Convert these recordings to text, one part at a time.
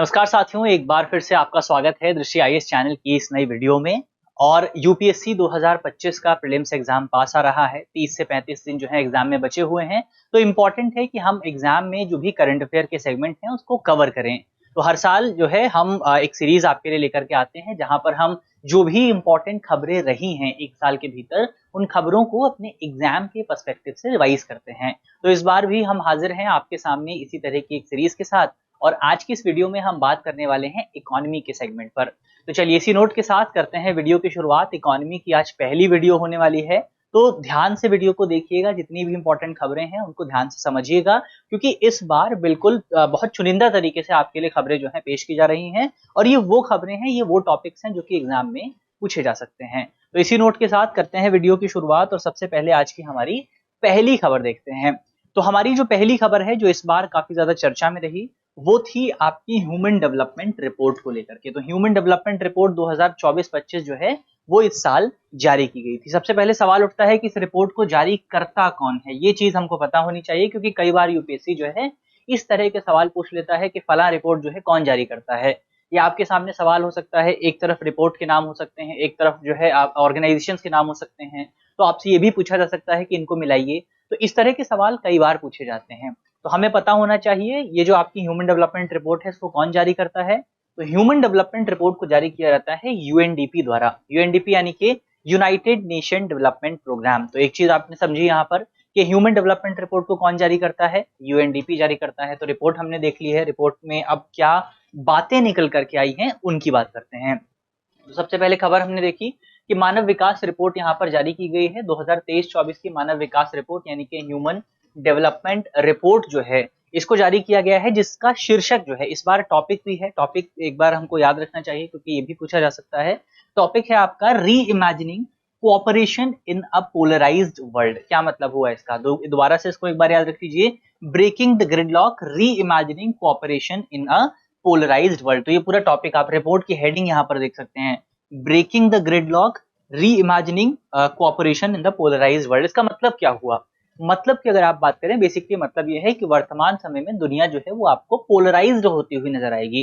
नमस्कार साथियों, एक बार फिर से आपका स्वागत है दृष्टि आईएएस चैनल की इस नई वीडियो में। और यूपीएससी 2025 का प्रीलिम्स एग्जाम पास आ रहा है। 30 से 35 दिन जो है एग्जाम में बचे हुए हैं, तो इम्पोर्टेंट है कि हम एग्जाम में जो भी करंट अफेयर के सेगमेंट हैं उसको कवर करें। तो हर साल जो है हम एक सीरीज आपके लिए लेकर के आते हैं, जहां पर हम जो भी इम्पोर्टेंट खबरें रही हैं एक साल के भीतर, उन खबरों को अपने एग्जाम के पर्सपेक्टिव से रिवाइज करते हैं। तो इस बार भी हम हाजिर हैं आपके सामने इसी तरह की एक सीरीज के साथ, और आज की इस वीडियो में हम बात करने वाले हैं इकोनॉमी के सेगमेंट पर। तो चलिए इसी नोट के साथ करते हैं वीडियो की शुरुआत। इकोनॉमी की आज पहली वीडियो होने वाली है, तो ध्यान से वीडियो को देखिएगा, जितनी भी इंपॉर्टेंट खबरें हैं उनको ध्यान से समझिएगा, क्योंकि इस बार बिल्कुल बहुत चुनिंदा तरीके से आपके लिए खबरें जो है पेश की जा रही हैं, और ये वो खबरें हैं, ये वो टॉपिक्स हैं जो कि एग्जाम में पूछे जा सकते हैं। तो इसी नोट के साथ करते हैं वीडियो की शुरुआत, और सबसे पहले आज की हमारी पहली खबर देखते हैं। तो हमारी जो पहली खबर है, जो इस बार काफी ज्यादा चर्चा में रही, वो थी आपकी ह्यूमन डेवलपमेंट रिपोर्ट को लेकर के। तो ह्यूमन डेवलपमेंट रिपोर्ट 2024-25 जो है वो इस साल जारी की गई थी। सबसे पहले सवाल उठता है कि इस रिपोर्ट को जारी करता कौन है। ये चीज हमको पता होनी चाहिए, क्योंकि कई बार यूपीएससी जो है इस तरह के सवाल पूछ लेता है कि फला रिपोर्ट जो है कौन जारी करता है। या आपके सामने सवाल हो सकता है, एक तरफ रिपोर्ट के नाम हो सकते हैं, एक तरफ जो है ऑर्गेनाइजेशन के नाम हो सकते हैं, तो आपसे ये भी पूछा जा सकता है कि इनको मिलाइए। तो इस तरह के सवाल कई बार पूछे जाते हैं, तो हमें पता होना चाहिए ये जो आपकी ह्यूमन डेवलपमेंट रिपोर्ट है इसको कौन जारी करता है। तो ह्यूमन डेवलपमेंट रिपोर्ट को जारी किया जाता है यूएनडीपी द्वारा। यूएनडीपी यानी कि यूनाइटेड नेशन डेवलपमेंट प्रोग्राम। तो एक चीज आपने समझी यहाँ पर कि ह्यूमन डेवलपमेंट रिपोर्ट को कौन जारी करता है, यूएनडीपी जारी करता है। तो रिपोर्ट हमने देख ली है, रिपोर्ट में अब क्या बातें निकल करके आई हैं उनकी बात करते हैं। तो सबसे पहले खबर हमने देखी कि मानव विकास रिपोर्ट यहाँ पर जारी की गई है। 2023-24 की मानव विकास रिपोर्ट यानी कि ह्यूमन डेवलपमेंट रिपोर्ट जो है इसको जारी किया गया है, जिसका शीर्षक जो है इस बार टॉपिक भी है। टॉपिक एक बार हमको याद रखना चाहिए, क्योंकि ये भी पूछा जा सकता है। टॉपिक है आपका reimagining cooperation in a polarised world. क्या मतलब हुआ इसका, दोबारा से इसको एक बार याद रख लीजिए। Breaking the gridlock, reimagining cooperation in a polarised world. तो ये पूरा टॉपिक आप रिपोर्ट की हेडिंग यहाँ पर देख सकते हैं, breaking the gridlock, reimagining cooperation in the polarised world. इसका मतलब क्या हुआ? मतलब कि अगर आप बात करें, बेसिकली मतलब ये है कि वर्तमान समय में दुनिया जो है वो आपको पोलराइज्ड होती हुई नजर आएगी।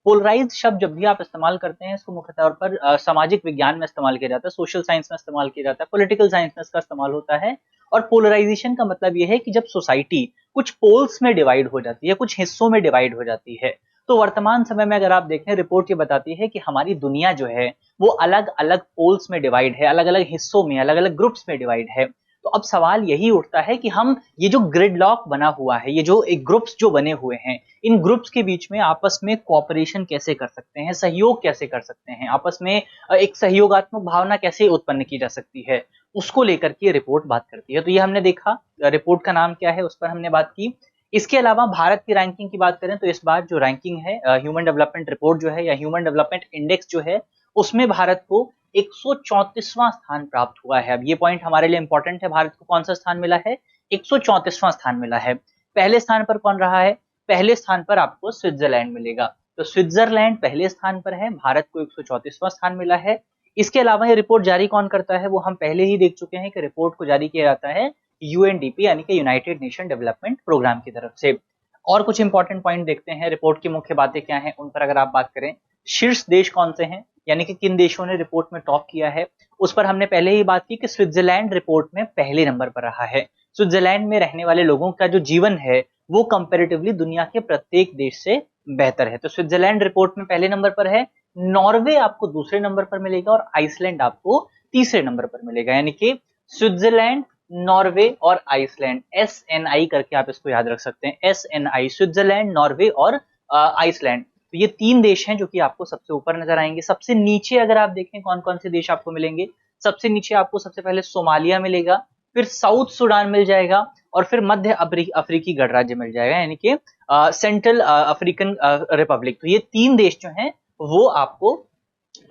पोलराइज्ड शब्द जब भी आप इस्तेमाल करते हैं, इसको मुख्य तौर पर सामाजिक विज्ञान में इस्तेमाल किया जाता है, सोशल साइंस में इस्तेमाल किया जाता है, पॉलिटिकल साइंस में इसका इस्तेमाल होता है। और पोलराइजेशन का मतलब ये है कि जब सोसाइटी कुछ पोल्स में डिवाइड हो जाती है, कुछ हिस्सों में डिवाइड हो जाती है। तो वर्तमान समय में अगर आप देखें, रिपोर्ट ये बताती है कि हमारी दुनिया जो है वो अलग अलग पोल्स में डिवाइड है, अलग अलग हिस्सों में, अलग अलग ग्रुप्स में डिवाइड है। तो अब सवाल यही उठता है कि हम ये जो ग्रिड लॉक बना हुआ है, ये जो एक ग्रुप्स जो बने हुए हैं, इन ग्रुप्स के बीच में आपस में कोऑपरेशन कैसे कर सकते हैं, सहयोग कैसे कर सकते हैं, आपस में एक सहयोगात्मक भावना कैसे उत्पन्न की जा सकती है, उसको लेकर के रिपोर्ट बात करती है। तो ये हमने देखा, रिपोर्ट का नाम क्या है उस पर हमने बात की। इसके अलावा भारत की रैंकिंग की बात करें, तो इस बार जो रैंकिंग है ह्यूमन डेवलपमेंट रिपोर्ट जो है, या ह्यूमन डेवलपमेंट इंडेक्स जो है, उसमें भारत को 134वां स्थान प्राप्त हुआ है। अब ये पॉइंट हमारे लिए इंपॉर्टेंट है, भारत को कौन सा स्थान मिला है? 134वां स्थान मिला है। पहले स्थान पर कौन रहा है? पहले स्थान पर आपको स्विट्जरलैंड मिलेगा। तो स्विट्जरलैंड पहले स्थान पर है, भारत को 134वां स्थान मिला है। इसके अलावा ये रिपोर्ट जारी कौन करता है, वो हम पहले ही देख चुके हैं कि रिपोर्ट को जारी किया जाता है यूएनडीपी यानी कि यूनाइटेड नेशन डेवलपमेंट प्रोग्राम की तरफ से। और कुछ इंपॉर्टेंट पॉइंट देखते हैं, रिपोर्ट की मुख्य बातें क्या हैं उन पर अगर आप बात करें। शीर्ष देश कौन से हैं, यानी कि किन देशों ने रिपोर्ट में टॉप किया है, उस पर हमने पहले ही बात की कि स्विट्जरलैंड रिपोर्ट में पहले नंबर पर रहा है। स्विट्जरलैंड में रहने वाले लोगों का जो जीवन है वो कंपैरेटिवली दुनिया के प्रत्येक देश से बेहतर है। तो स्विट्जरलैंड रिपोर्ट में पहले नंबर पर है। नॉर्वे आपको दूसरे नंबर पर मिलेगा, और आइसलैंड आपको तीसरे नंबर पर मिलेगा। यानी कि स्विट्जरलैंड, नॉर्वे और आइसलैंड, SNI करके आप इसको याद रख सकते हैं। SNI, स्विट्जरलैंड, नॉर्वे और आइसलैंड। तो ये तीन देश हैं जो कि आपको सबसे ऊपर नजर आएंगे। सबसे नीचे अगर आप देखें कौन कौन से देश आपको मिलेंगे, सबसे नीचे आपको सबसे पहले सोमालिया मिलेगा, फिर साउथ सुडान मिल जाएगा, और फिर मध्य अफ्रीकी गणराज्य मिल जाएगा, यानी कि सेंट्रल अफ्रीकन रिपब्लिक। तो ये तीन देश जो हैं वो आपको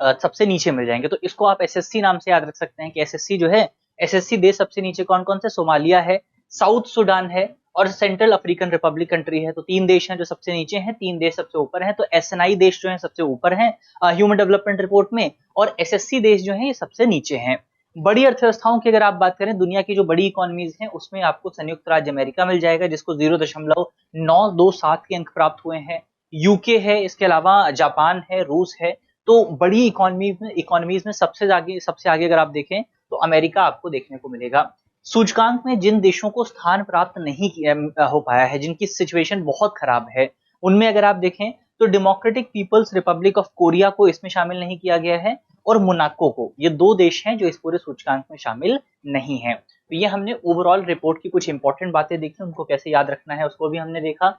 सबसे नीचे मिल जाएंगे। तो इसको आप SSC नाम से याद रख सकते हैं कि SSC जो है, SSC देश सबसे नीचे कौन कौन से, सोमालिया है, साउथ सुडान है और सेंट्रल अफ्रीकन रिपब्लिक कंट्री है। तो तीन देश हैं जो सबसे नीचे हैं, तीन देश सबसे ऊपर हैं। तो SNI देश जो है सबसे ऊपर हैं ह्यूमन डेवलपमेंट रिपोर्ट में, और SSC देश जो है ये सबसे नीचे हैं। बड़ी अर्थव्यवस्थाओं की अगर आप बात करें, दुनिया की जो बड़ी इकोनॉमीज हैं उसमें आपको संयुक्त राज्य अमेरिका मिल जाएगा, जिसको 0.927 के अंक प्राप्त हुए हैं। यूके है, इसके अलावा जापान है, रूस है। तो बड़ी इकोनॉमीज में सबसे आगे अगर आप देखें तो अमेरिका आपको देखने को मिलेगा। सूचकांक में जिन देशों को स्थान प्राप्त नहीं हो पाया है, जिनकी सिचुएशन बहुत खराब है, उनमें अगर आप देखें तो Democratic People's Republic of Korea को इसमें शामिल नहीं किया गया है, और मोनाको को। ये दो देश हैं जो इस पूरे सूचकांक में शामिल नहीं है। तो ये हमने ओवरऑल रिपोर्ट की कुछ इंपॉर्टेंट बातें देखी, उनको कैसे याद रखना है उसको भी हमने देखा।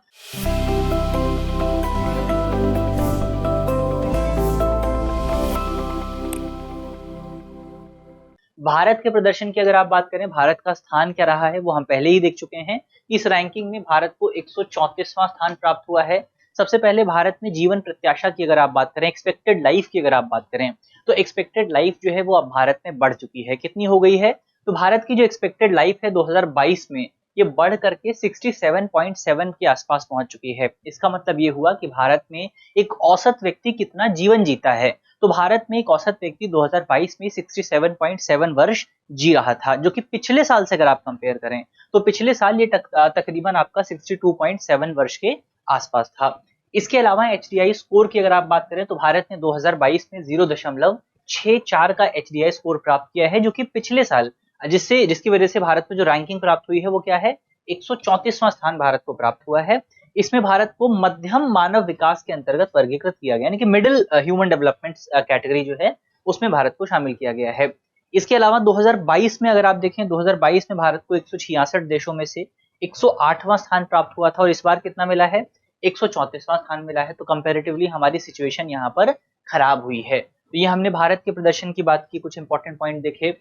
भारत के प्रदर्शन की अगर आप बात करें, भारत का स्थान क्या रहा है वो हम पहले ही देख चुके हैं। इस रैंकिंग में भारत को 134वां स्थान प्राप्त हुआ है। सबसे पहले भारत में जीवन प्रत्याशा की अगर आप बात करें, एक्सपेक्टेड लाइफ की अगर आप बात करें, तो एक्सपेक्टेड लाइफ जो है वो अब भारत में बढ़ चुकी है। कितनी हो गई है? तो भारत की जो एक्सपेक्टेड लाइफ है 2022 में, ये बढ़ करके 67.7 के आसपास पहुंच चुकी है। इसका मतलब ये हुआ कि भारत में एक औसत व्यक्ति कितना जीवन जीता है। तो भारत में एक औसत व्यक्ति 2022 में 67.7 वर्ष जी रहा था, जो कि पिछले साल से अगर आप कंपेयर करें तो पिछले साल ये तकरीबन आपका 62.7 वर्ष के आसपास था। इसके अलावा एचडीआई स्कोर की अगर आप बात करें तो भारत ने 2022 में 0.64 का एचडीआई स्कोर प्राप्त किया है, जो कि पिछले साल जिसकी वजह से भारत में जो रैंकिंग प्राप्त हुई है वो क्या है? 134वां स्थान भारत को प्राप्त हुआ है। इसमें भारत को मध्यम मानव विकास के अंतर्गत वर्गीकृत किया गया, यानी कि मिडिल ह्यूमन डेवलपमेंट कैटेगरी जो है उसमें भारत को शामिल किया गया है। इसके अलावा 2022 में अगर आप देखें, 2022 में भारत को 166 देशों में से 108वां स्थान प्राप्त हुआ था, और इस बार कितना मिला है? 134वां स्थान मिला है। तो कंपैरेटिवली हमारी सिचुएशन यहाँ पर खराब हुई है। तो ये हमने भारत के प्रदर्शन की बात की, कुछ इंपॉर्टेंट पॉइंट देखे।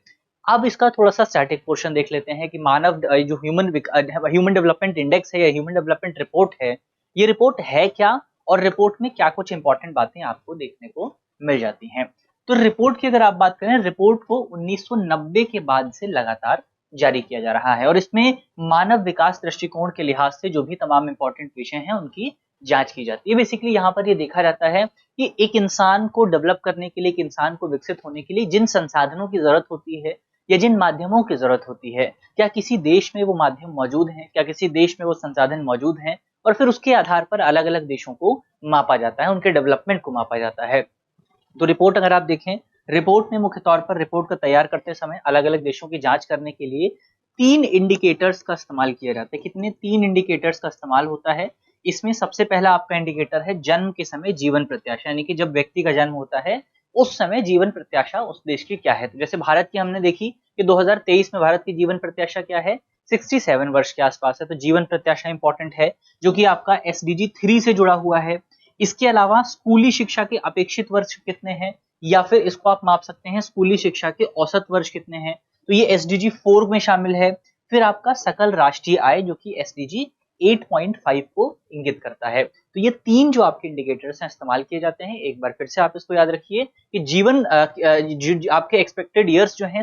अब इसका थोड़ा सा स्टैटिक पोर्शन देख लेते हैं कि मानव जो ह्यूमन डेवलपमेंट इंडेक्स है या ह्यूमन डेवलपमेंट रिपोर्ट है, ये रिपोर्ट है क्या, और रिपोर्ट में क्या कुछ इंपॉर्टेंट बातें आपको देखने को मिल जाती हैं। तो रिपोर्ट की अगर आप बात करें, रिपोर्ट को 1990 के बाद से लगातार जारी किया जा रहा है, और इसमें मानव विकास दृष्टिकोण के लिहाज से जो भी तमाम इंपॉर्टेंट विषय हैं उनकी जांच की जाती है। बेसिकली यहाँ पर ये देखा जाता है कि एक इंसान को डेवलप करने के लिए, एक इंसान को विकसित होने के लिए जिन संसाधनों की जरूरत होती है या जिन माध्यमों की जरूरत होती है, क्या किसी देश में वो माध्यम मौजूद हैं, क्या किसी देश में वो संसाधन मौजूद हैं, और फिर उसके आधार पर अलग अलग देशों को मापा जाता है, उनके डेवलपमेंट को मापा जाता है। तो रिपोर्ट अगर आप देखें, रिपोर्ट में मुख्य तौर पर रिपोर्ट को तैयार करते समय अलग अलग देशों की जांच करने के लिए 3 इंडिकेटर्स का इस्तेमाल किया जाता है। कितने? 3 इंडिकेटर्स का इस्तेमाल होता है। इसमें सबसे पहला आपका इंडिकेटर है जन्म के समय जीवन प्रत्याशा, यानी कि जब व्यक्ति का जन्म होता है उस समय जीवन प्रत्याशा उस देश की क्या है। तो जैसे भारत की हमने देखी कि 2023 में भारत की जीवन प्रत्याशा क्या है? 67 वर्ष के आसपास है। तो जीवन प्रत्याशा इंपॉर्टेंट है, जो कि आपका एसडीजी 3 से जुड़ा हुआ है। इसके अलावा स्कूली शिक्षा के अपेक्षित वर्ष कितने हैं, या फिर इसको आप माप सकते हैं स्कूली शिक्षा के औसत वर्ष कितने हैं, तो ये एसडीजी 4 में शामिल है। फिर आपका सकल राष्ट्रीय आय, जो कि एसडीजी 8.5 को इंगित करता है। तो ये 3 जो आपके इंडिकेटर्स हैं इस्तेमाल किए जाते हैं। एक बार फिर से आप इसको याद रखिए कि जीवन आपके एक्सपेक्टेड ईयर्स जो हैं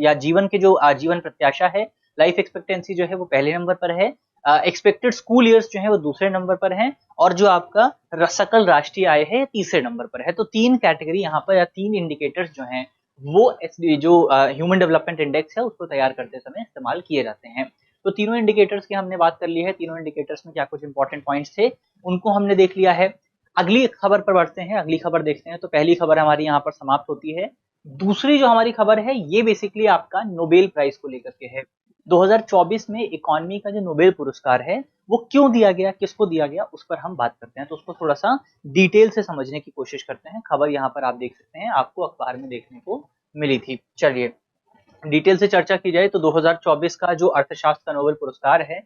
या जीवन के जो जीवन प्रत्याशा है, लाइफ एक्सपेक्टेंसी जो है वो पहले नंबर पर है, एक्सपेक्टेड स्कूल ईयर्स जो है वो दूसरे नंबर पर हैं, और जो आपका सकल राष्ट्रीय आय है तीसरे नंबर पर है। तो 3 कैटेगरी यहाँ पर या 3 इंडिकेटर्स जो हैं वो जो ह्यूमन डेवलपमेंट इंडेक्स है उसको तैयार करते समय इस्तेमाल किए जाते हैं। तो तीनों इंडिकेटर्स की हमने बात कर ली है। तीनों इंडिकेटर्स में क्या कुछ इंपॉर्टेंट पॉइंट्स थे उनको हमने देख लिया है। अगली खबर पर बढ़ते हैं, अगली खबर देखते हैं। तो पहली खबर हमारी यहाँ पर समाप्त होती है। दूसरी जो हमारी खबर है ये बेसिकली आपका नोबेल प्राइज को लेकर के है। 2024 में इकोनॉमी का जो नोबेल पुरस्कार है वो क्यों दिया गया, किसको दिया गया, उस पर हम बात करते हैं। तो उसको थोड़ा सा डिटेल से समझने की कोशिश करते हैं। खबर यहाँ पर आप देख सकते हैं, आपको अखबार में देखने को मिली थी। चलिए डिटेल से चर्चा की जाए तो 2024 का जो अर्थशास्त्र का नोबेल पुरस्कार है,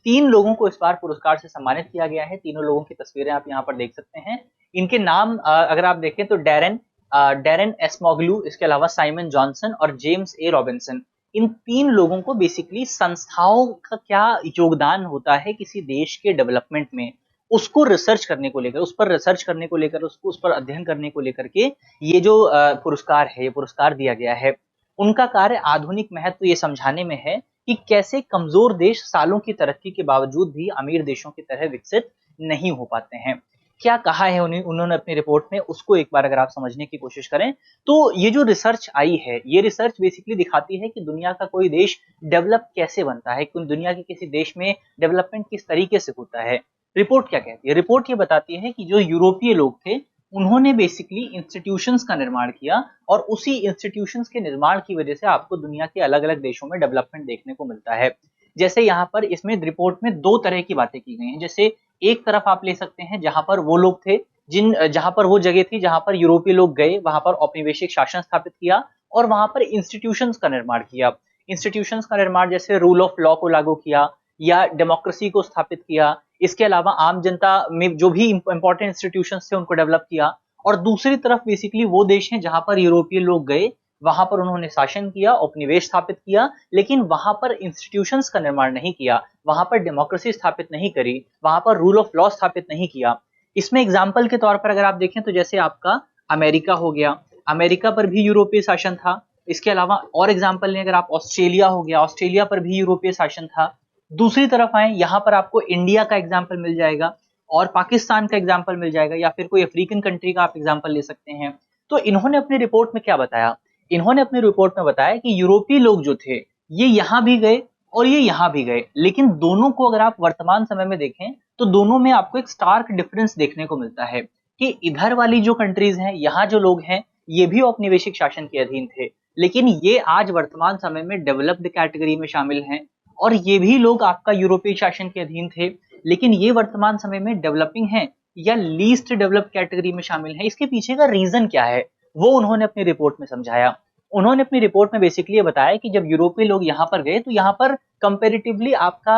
3 लोगों को इस बार पुरस्कार से सम्मानित किया गया है। तीनों लोगों की तस्वीरें आप यहाँ पर देख सकते हैं। इनके नाम अगर आप देखें तो डैरेन एस्मोग्लू, इसके अलावा साइमन जॉनसन और जेम्स ए रॉबिन्सन। इन 3 लोगों को बेसिकली संस्थाओं का क्या योगदान होता है किसी देश के डेवलपमेंट में, उसको रिसर्च करने को लेकर, उस पर रिसर्च करने को लेकर, उसको उस पर अध्ययन करने को लेकर के ये जो पुरस्कार है, ये पुरस्कार दिया गया है। उनका कार्य आधुनिक महत्व ये समझाने में है कि कैसे कमजोर देश सालों की तरक्की के बावजूद भी अमीर देशों की तरह विकसित नहीं हो पाते हैं। क्या कहा है उन्होंने अपनी रिपोर्ट में, उसको एक बार अगर आप समझने की कोशिश करें तो ये जो रिसर्च आई है, ये रिसर्च बेसिकली दिखाती है कि दुनिया का कोई देश डेवलप कैसे बनता है, दुनिया के किसी देश में डेवलपमेंट किस तरीके से होता है। रिपोर्ट क्या कहती है? रिपोर्ट ये बताती है कि जो यूरोपीय लोग थे उन्होंने बेसिकली इंस्टीट्यूशंस का निर्माण किया और उसी इंस्टीट्यूशंस के निर्माण की वजह से आपको दुनिया के अलग अलग देशों में डेवलपमेंट देखने को मिलता है। जैसे यहाँ पर इसमें रिपोर्ट में दो तरह की बातें की गई हैं। जैसे एक तरफ आप ले सकते हैं जहां पर वो लोग थे जहां पर वो जगह थी जहां पर यूरोपीय लोग गए, वहां पर औपनिवेशिक शासन स्थापित किया और वहां पर इंस्टीट्यूशंस का निर्माण किया। इंस्टीट्यूशंस का निर्माण जैसे रूल ऑफ लॉ को लागू किया या डेमोक्रेसी को स्थापित किया। इसके अलावा आम जनता में जो भी इंपॉर्टेंट इंस्टीट्यूशंस थे उनको डेवलप किया। और दूसरी तरफ बेसिकली वो देश हैं जहां पर यूरोपीय लोग गए, वहां पर उन्होंने शासन किया, उपनिवेश स्थापित किया, लेकिन वहां पर इंस्टीट्यूशंस का निर्माण नहीं किया, वहां पर डेमोक्रेसी स्थापित नहीं करी, वहां पर रूल ऑफ लॉ स्थापित नहीं किया। इसमें एग्जाम्पल के तौर पर अगर आप देखें तो जैसे आपका अमेरिका हो गया, अमेरिका पर भी यूरोपीय शासन था। इसके अलावा और एग्जाम्पल लें अगर आप, ऑस्ट्रेलिया हो गया, ऑस्ट्रेलिया पर भी यूरोपीय शासन था। दूसरी तरफ आए यहाँ पर आपको इंडिया का एग्जाम्पल मिल जाएगा और पाकिस्तान का एग्जाम्पल मिल जाएगा या फिर कोई अफ्रीकन कंट्री का आप एग्जाम्पल ले सकते हैं। तो इन्होंने अपनी रिपोर्ट में क्या बताया? इन्होंने अपनी रिपोर्ट में बताया कि यूरोपीय लोग जो थे ये यहां भी गए और ये यहां भी गए, लेकिन दोनों को अगर आप वर्तमान समय में देखें तो दोनों में आपको एक स्टार्क डिफरेंस देखने को मिलता है कि इधर वाली जो कंट्रीज हैं, यहाँ जो लोग हैं, ये भी औपनिवेशिक शासन के अधीन थे, लेकिन ये आज वर्तमान समय में डेवलप्ड कैटेगरी में शामिल हैं। और ये भी लोग आपका यूरोपीय शासन के अधीन थे, लेकिन ये वर्तमान समय में डेवलपिंग हैं या लीस्ट डेवलप्ड कैटेगरी में शामिल हैं। इसके पीछे का रीजन क्या है वो उन्होंने अपनी रिपोर्ट में समझाया। उन्होंने अपनी रिपोर्ट में बेसिकली ये बताया कि जब यूरोपीय लोग यहाँ पर गए तो यहाँ पर कंपेरेटिवली आपका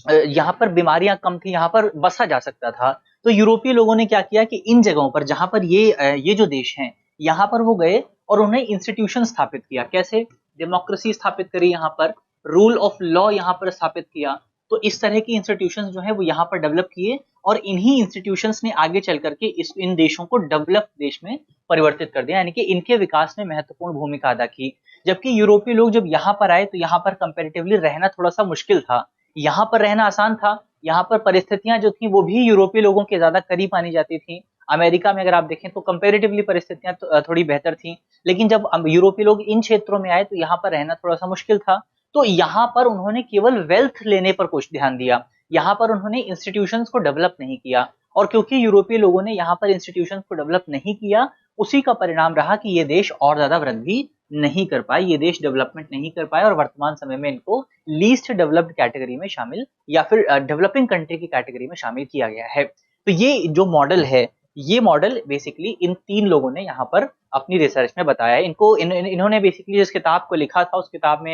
यहाँ पर बीमारियां कम थी, यहाँ पर बसा जा सकता था। तो यूरोपीय लोगों ने क्या किया कि इन जगहों पर जहां पर ये जो देश हैं यहाँ पर वो गए और उन्हें इंस्टीट्यूशन स्थापित किया। कैसे? डेमोक्रेसी स्थापित करी, यहाँ पर रूल ऑफ लॉ यहाँ पर स्थापित किया। तो इस तरह की इंस्टीट्यूशंस जो है वो यहाँ पर डेवलप किए और इन्हीं इंस्टीट्यूशंस ने आगे चल करके इन देशों को डेवलप्ड देश में परिवर्तित कर दिया, यानी कि इनके विकास में महत्वपूर्ण भूमिका अदा की। जबकि यूरोपीय लोग जब यहाँ पर आए तो यहाँ पर कंपेरेटिवली रहना थोड़ा सा मुश्किल था, यहाँ पर रहना आसान था। यहाँ पर परिस्थितियां जो थी वो भी यूरोपीय लोगों के ज्यादा करीब मानी जाती थी। अमेरिका में अगर आप देखें तो कंपेरेटिवली परिस्थितियां थोड़ी बेहतर थी, लेकिन जब यूरोपीय लोग इन क्षेत्रों में आए तो यहाँ पर रहना थोड़ा सा मुश्किल था। तो यहाँ पर उन्होंने केवल वेल्थ लेने पर कुछ ध्यान दिया, यहाँ पर उन्होंने इंस्टीट्यूशंस को डेवलप नहीं किया। और क्योंकि यूरोपीय लोगों ने यहाँ पर इंस्टीट्यूशंस को डेवलप नहीं किया, उसी का परिणाम रहा कि ये देश और ज्यादा वृद्धि नहीं कर पाए, ये देश डेवलपमेंट नहीं कर पाए और वर्तमान समय में इनको लीस्ट डेवलप्ड कैटेगरी में शामिल या फिर डेवलपिंग कंट्री की कैटेगरी में शामिल किया गया है। तो ये जो मॉडल है, ये मॉडल बेसिकली इन तीन लोगों ने यहाँ पर अपनी रिसर्च में बताया। इन्होंने बेसिकली जिस किताब को लिखा था उस किताब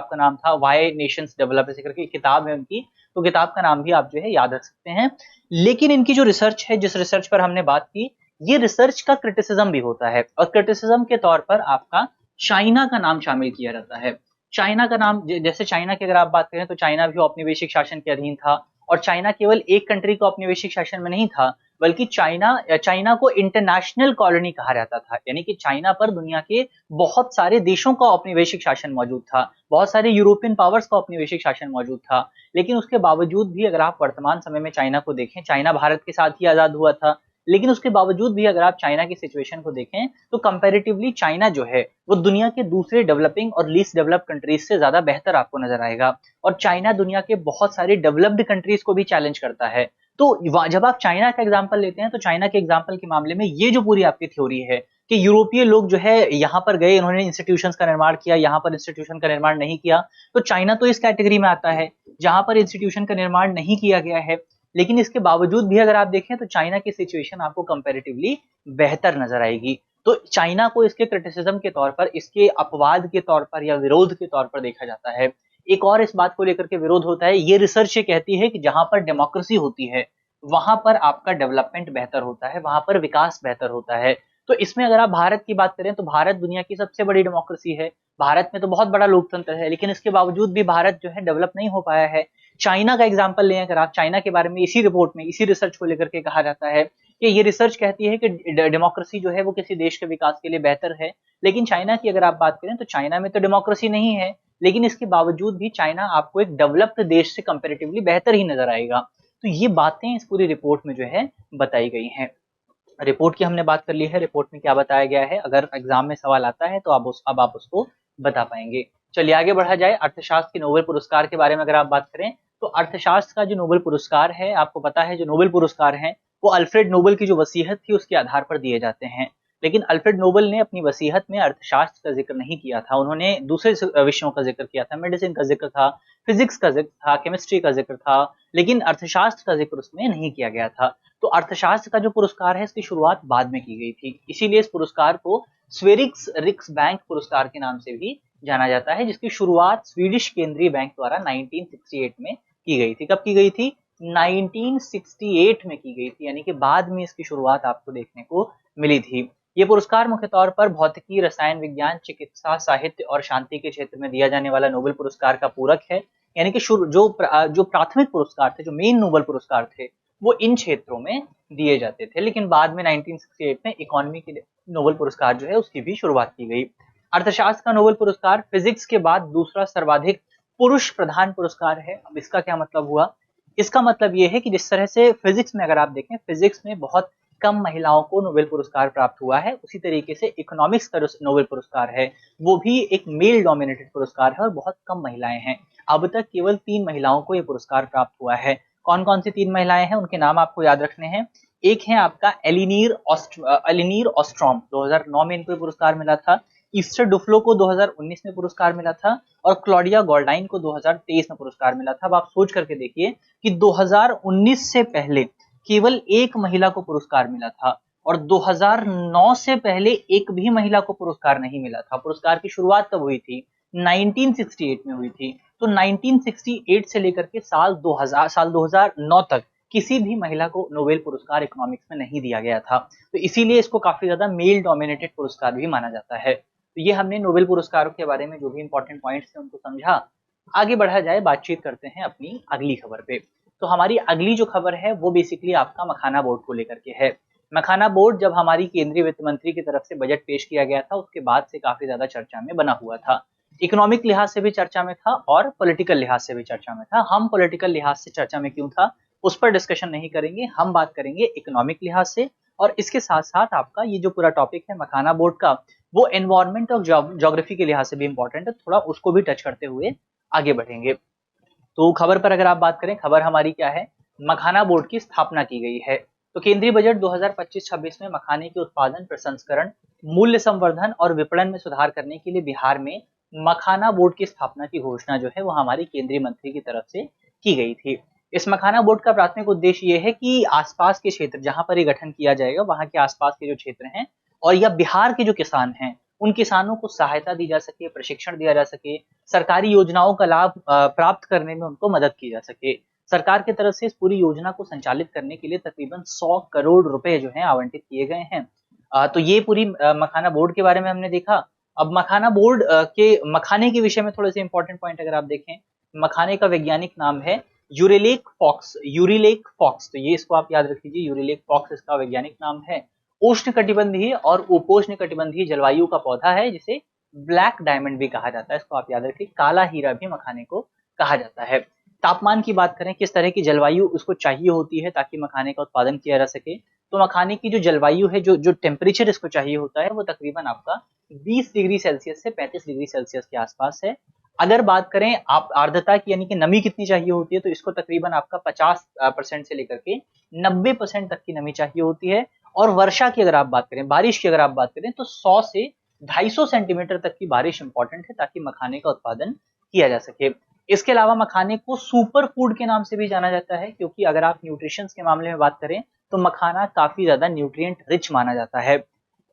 का नाम था व्हाई नेशंस डेवलप, ऐसे करके किताब है उनकी, तो किताब का नाम भी आप जो है याद रख सकते हैं। लेकिन इनकी जो रिसर्च है, जिस रिसर्च पर हमने बात की, ये रिसर्च का क्रिटिसिज्म भी होता है और क्रिटिसिज्म के तौर पर आपका चाइना का नाम शामिल किया जाता है। चाइना का नाम, जैसे चाइना की अगर आप बात करें तो चाइना भी औपनिवेशिक शासन के अधीन था और चाइना केवल एक कंट्री का औपनिवेशिक शासन में नहीं था, बल्कि चाइना को इंटरनेशनल कॉलोनी कहा जाता था, यानी कि चाइना पर दुनिया के बहुत सारे देशों का औपनिवेशिक शासन मौजूद था, बहुत सारे यूरोपियन पावर्स का औपनिवेशिक शासन मौजूद था। लेकिन उसके बावजूद भी अगर आप वर्तमान समय में चाइना को देखें, चाइना भारत के साथ ही आजाद हुआ था, लेकिन उसके बावजूद भी अगर आप चाइना की सिचुएशन को देखें तो कंपैरेटिवली चाइना जो है वो दुनिया के दूसरे डेवलपिंग और लीस्ट डेवलप्ड कंट्रीज से ज्यादा बेहतर आपको नजर आएगा। और चाइना दुनिया के बहुत सारे डेवलप्ड कंट्रीज को भी चैलेंज करता है। तो जब आप चाइना का एग्जाम्पल लेते हैं तो चाइना के एग्जाम्पल के मामले में ये जो पूरी आपकी थ्योरी है कि यूरोपीय लोग जो है यहाँ पर गए, इन्होंने इंस्टीट्यूशंस का निर्माण किया, यहाँ पर इंस्टीट्यूशन का निर्माण नहीं किया, तो चाइना तो इस कैटेगरी में आता है जहां पर इंस्टीट्यूशन का निर्माण नहीं किया गया है। लेकिन इसके बावजूद भी अगर आप देखें तो चाइना की सिचुएशन आपको कंपैरेटिवली बेहतर नजर आएगी। तो चाइना को इसके क्रिटिसिज्म के तौर पर, इसके अपवाद के तौर पर या विरोध के तौर पर देखा जाता है। एक और इस बात को लेकर के विरोध होता है, ये रिसर्च ये कहती है कि जहां पर डेमोक्रेसी होती है वहां पर आपका डेवलपमेंट बेहतर होता है, वहां पर विकास बेहतर होता है। तो इसमें अगर आप भारत की बात करें तो भारत दुनिया की सबसे बड़ी डेमोक्रेसी है, भारत में तो बहुत बड़ा लोकतंत्र है, लेकिन इसके बावजूद भी भारत जो है डेवलप नहीं हो पाया है। चाइना का एग्जाम्पल लें अगर आप, चाइना के बारे में इसी रिपोर्ट में, इसी रिसर्च को लेकर के कहा जाता है कि ये रिसर्च कहती है कि डेमोक्रेसी जो है वो किसी देश के विकास के लिए बेहतर है। लेकिन चाइना की अगर आप बात करें तो चाइना में तो डेमोक्रेसी नहीं है, लेकिन इसके बावजूद भी चाइना आपको एक डेवलप्ड देश से कंपेरेटिवली बेहतर ही नजर आएगा। तो ये बातें इस पूरी रिपोर्ट में जो है बताई गई हैं। रिपोर्ट की हमने बात कर ली है, रिपोर्ट में क्या बताया गया है, अगर एग्जाम में सवाल आता है तो अब आप उसको बता पाएंगे। चलिए आगे बढ़ा जाए। अर्थशास्त्र के नोबेल पुरस्कार के बारे में अगर आप बात करें तो अर्थशास्त्र का जो नोबेल पुरस्कार है, आपको पता है जो नोबेल पुरस्कार है वो अल्फ्रेड नोबेल की जो वसीयत थी उसके आधार पर दिए जाते हैं। लेकिन अल्फ्रेड नोबेल ने अपनी वसीयत में अर्थशास्त्र का जिक्र नहीं किया था, उन्होंने दूसरे विषयों का जिक्र किया था, मेडिसिन का जिक्र था, फिजिक्स का जिक्र था, केमिस्ट्री का जिक्र था, लेकिन अर्थशास्त्र का जिक्र उसमें नहीं किया गया था। तो अर्थशास्त्र का जो पुरस्कार है इसकी शुरुआत बाद में की गई थी, इसीलिए इस पुरस्कार को स्वेरिक्स रिक्स बैंक पुरस्कार के नाम से भी जाना जाता है, जिसकी शुरुआत स्वीडिश केंद्रीय बैंक द्वारा 1968 में की गई थी। कब की गई थी? 1968 में की गई थी, यानी कि बाद में इसकी शुरुआत आपको देखने को मिली थी। ये पुरस्कार मुख्य तौर पर भौतिकी, रसायन विज्ञान, चिकित्सा, साहित्य और शांति के क्षेत्र में दिया जाने वाला नोबेल पुरस्कार का पूरक है। यानी कि जो प्राथमिक पुरस्कार थे, जो मेन नोबेल पुरस्कार थे, वो इन क्षेत्रों में दिए जाते थे। लेकिन बाद में 1968 में इकोनॉमी के लिए नोबेल पुरस्कार जो है उसकी भी शुरुआत की गई। अर्थशास्त्र का नोबेल पुरस्कार फिजिक्स के बाद दूसरा सर्वाधिक पुरुष प्रधान पुरस्कार है। अब इसका क्या मतलब हुआ? इसका मतलब ये है कि जिस तरह से फिजिक्स में अगर आप देखें, फिजिक्स में बहुत कम महिलाओं को नोबेल पुरस्कार प्राप्त हुआ है, उसी तरीके से इकोनॉमिक्स का जो नोबेल पुरस्कार है वो भी एक मेल डोमिनेटेड पुरस्कार है और बहुत कम महिलाएं हैं। अब तक केवल 3 महिलाओं को यह पुरस्कार प्राप्त हुआ है। कौन कौन सी 3 महिलाएं हैं, उनके नाम आपको याद रखने हैं। एक है आपका एलिनीर ऑस्ट्रॉम, 2009 में इनको पुरस्कार मिला था। ईस्टर डुफ्लो को 2019 में पुरस्कार मिला था और क्लॉडिया गोल्डाइन को 2023 में पुरस्कार मिला था। अब आप सोच करके देखिए कि 2019 से पहले केवल एक महिला को पुरस्कार मिला था और 2009 से पहले एक भी महिला को पुरस्कार नहीं मिला था। पुरस्कार की शुरुआत कब हुई थी? 1968 में हुई थी। तो 1968 से लेकर के साल 2009 तक किसी भी महिला को नोबेल पुरस्कार इकोनॉमिक्स में नहीं दिया गया था। तो इसीलिए इसको काफी ज्यादा मेल डोमिनेटेड पुरस्कार भी माना जाता है। तो ये हमने नोबेल पुरस्कारों के बारे में जो भी इंपॉर्टेंट पॉइंट्स थे उनको समझा। आगे बढ़ा जाए, बातचीत करते हैं अपनी अगली खबर पे। तो हमारी अगली जो खबर है वो बेसिकली आपका मखाना बोर्ड को लेकर के है। मखाना बोर्ड जब हमारी केंद्रीय वित्त मंत्री की तरफ से बजट पेश किया गया था उसके बाद से काफी ज्यादा चर्चा में बना हुआ था। इकोनॉमिक लिहाज से भी चर्चा में था और पॉलिटिकल लिहाज से भी चर्चा में था। हम पॉलिटिकल लिहाज से चर्चा में क्यों था उस पर डिस्कशन नहीं करेंगे, हम बात करेंगे इकोनॉमिक लिहाज से। और इसके साथ साथ आपका ये जो पूरा टॉपिक है मखाना बोर्ड का, वो एनवायरमेंट और ज्योग्राफी के लिहाज से भी इंपॉर्टेंट है, थोड़ा उसको भी टच करते हुए आगे बढ़ेंगे। तो खबर पर अगर आप बात करें, खबर हमारी क्या है? मखाना बोर्ड की स्थापना की गई है। तो केंद्रीय बजट 2025-26 में मखाने के उत्पादन, प्रसंस्करण, मूल्य संवर्धन और विपणन में सुधार करने के लिए बिहार में मखाना बोर्ड की स्थापना की घोषणा जो है वो हमारी केंद्रीय मंत्री की तरफ से की गई थी। इस मखाना बोर्ड का प्राथमिक उद्देश्य ये है कि आसपास के क्षेत्र जहां पर ये गठन किया जाएगा वहां के आसपास के जो क्षेत्र हैं और या बिहार के जो किसान हैं उन किसानों को सहायता दी जा सके, प्रशिक्षण दिया जा सके, सरकारी योजनाओं का लाभ प्राप्त करने में उनको मदद की जा सके। सरकार की तरफ से इस पूरी योजना को संचालित करने के लिए तकरीबन 100 करोड़ रुपए जो है आवंटित किए गए हैं। तो ये पूरी मखाना बोर्ड के बारे में हमने देखा। अब मखाना बोर्ड के मखाने के विषय में थोड़े से इंपॉर्टेंट पॉइंट अगर आप देखें, मखाने का वैज्ञानिक नाम है यूरिलेक फॉक्स। तो ये इसको आप याद रख लीजिए, यूरिलेक फॉक्स इसका वैज्ञानिक नाम है। उष्णकटिबंधीय और उपोष्णकटिबंधीय जलवायु का पौधा है जिसे ब्लैक डायमंड भी कहा जाता है, इसको आप याद रखिए। काला हीरा भी मखाने को कहा जाता है। तापमान की बात करें, किस तरह की जलवायु उसको चाहिए होती है ताकि मखाने का उत्पादन किया जा सके, तो मखाने की जो जलवायु है, जो टेम्परेचर इसको चाहिए होता है वो तकरीबन आपका 20 डिग्री सेल्सियस से 35 डिग्री सेल्सियस के आसपास है। अगर बात करें आप आर्द्रता की, यानी कि नमी कितनी चाहिए होती है, तो इसको तकरीबन आपका 50% से लेकर के 90% तक की नमी चाहिए होती है। और वर्षा की अगर आप बात करें, बारिश की अगर आप बात करें, तो 100 से 250 सेंटीमीटर तक की बारिश इंपॉर्टेंट है ताकि मखाने का उत्पादन किया जा सके। इसके अलावा मखाने को सुपर फूड के नाम से भी जाना जाता है, क्योंकि अगर आप न्यूट्रिशन के मामले में बात करें तो मखाना काफी ज्यादा न्यूट्रिएंट रिच माना जाता है।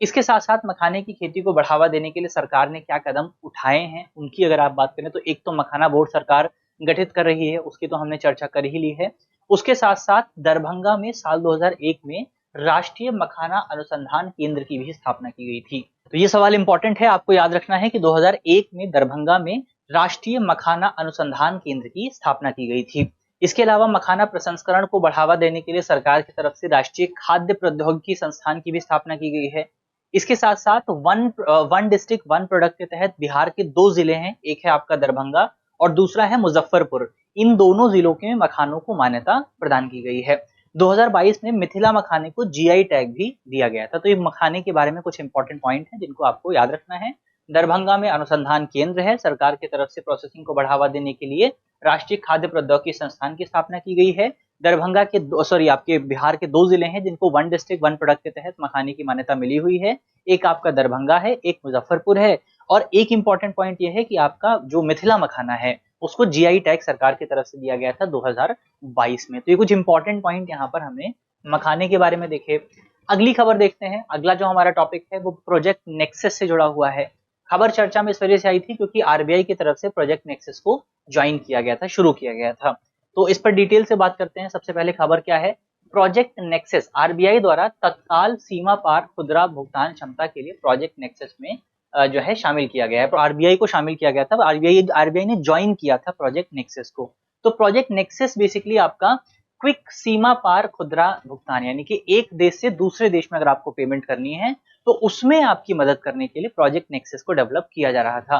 इसके साथ साथ मखाने की खेती को बढ़ावा देने के लिए सरकार ने क्या कदम उठाए हैं उनकी अगर आप बात करें, तो एक तो मखाना बोर्ड सरकार गठित कर रही है, उसकी तो हमने चर्चा कर ही ली है। उसके साथ साथ दरभंगा में साल 2001 में राष्ट्रीय मखाना अनुसंधान केंद्र की भी स्थापना की गई थी। तो ये सवाल इंपॉर्टेंट है, आपको याद रखना है कि 2001 में दरभंगा में राष्ट्रीय मखाना अनुसंधान केंद्र की स्थापना की गई थी। इसके अलावा मखाना प्रसंस्करण को बढ़ावा देने के लिए सरकार की तरफ से राष्ट्रीय खाद्य प्रौद्योगिकी संस्थान की भी स्थापना की गई है। इसके साथ साथ वन डिस्ट्रिक्ट वन प्रोडक्ट के तहत बिहार के 2 जिले हैं, एक है आपका दरभंगा और दूसरा है मुजफ्फरपुर। इन दोनों जिलों के मखानों को मान्यता प्रदान की गई है। 2022 में मिथिला मखाने को जीआई टैग भी दिया गया था। तो ये मखाने के बारे में कुछ इंपॉर्टेंट पॉइंट हैं जिनको आपको याद रखना है। दरभंगा में अनुसंधान केंद्र है। सरकार की तरफ से प्रोसेसिंग को बढ़ावा देने के लिए राष्ट्रीय खाद्य प्रौद्योगिकी संस्थान की स्थापना की गई है। दरभंगा के आपके बिहार के 2 जिले हैं जिनको वन डिस्ट्रिक्ट वन प्रोडक्ट के तहत मखाने की मान्यता मिली हुई है। एक आपका दरभंगा है, एक मुजफ्फरपुर है। और एक इंपॉर्टेंट पॉइंट यह है कि आपका जो मिथिला मखाना है उसको जीआई टैग सरकार की तरफ से दिया गया था 2022 में। तो ये कुछ इंपॉर्टेंट पॉइंट यहाँ पर हमने मखाने के बारे में देखे। अगली खबर देखते हैं। अगला जो हमारा टॉपिक है वो प्रोजेक्ट नेक्सस से जुड़ा हुआ है। खबर चर्चा में इस वजह से आई थी क्योंकि आरबीआई की तरफ से प्रोजेक्ट नेक्सस को ज्वाइन किया गया था, शुरू किया गया था। तो इस पर डिटेल से बात करते हैं। सबसे पहले खबर क्या है, प्रोजेक्ट नेक्सस आरबीआई द्वारा तत्काल सीमा पार खुदरा भुगतान क्षमता के लिए प्रोजेक्ट नेक्सस में जो है शामिल किया गया है। तो आरबीआई को शामिल किया गया था, आरबीआई ने ज्वाइन किया था प्रोजेक्ट नेक्सस को। तो प्रोजेक्ट नेक्सस बेसिकली आपका क्विक सीमा पार खुदरा भुगतान, यानी कि एक देश से दूसरे देश में अगर आपको पेमेंट करनी है तो उसमें आपकी मदद करने के लिए प्रोजेक्ट नेक्सस को डेवलप किया जा रहा था।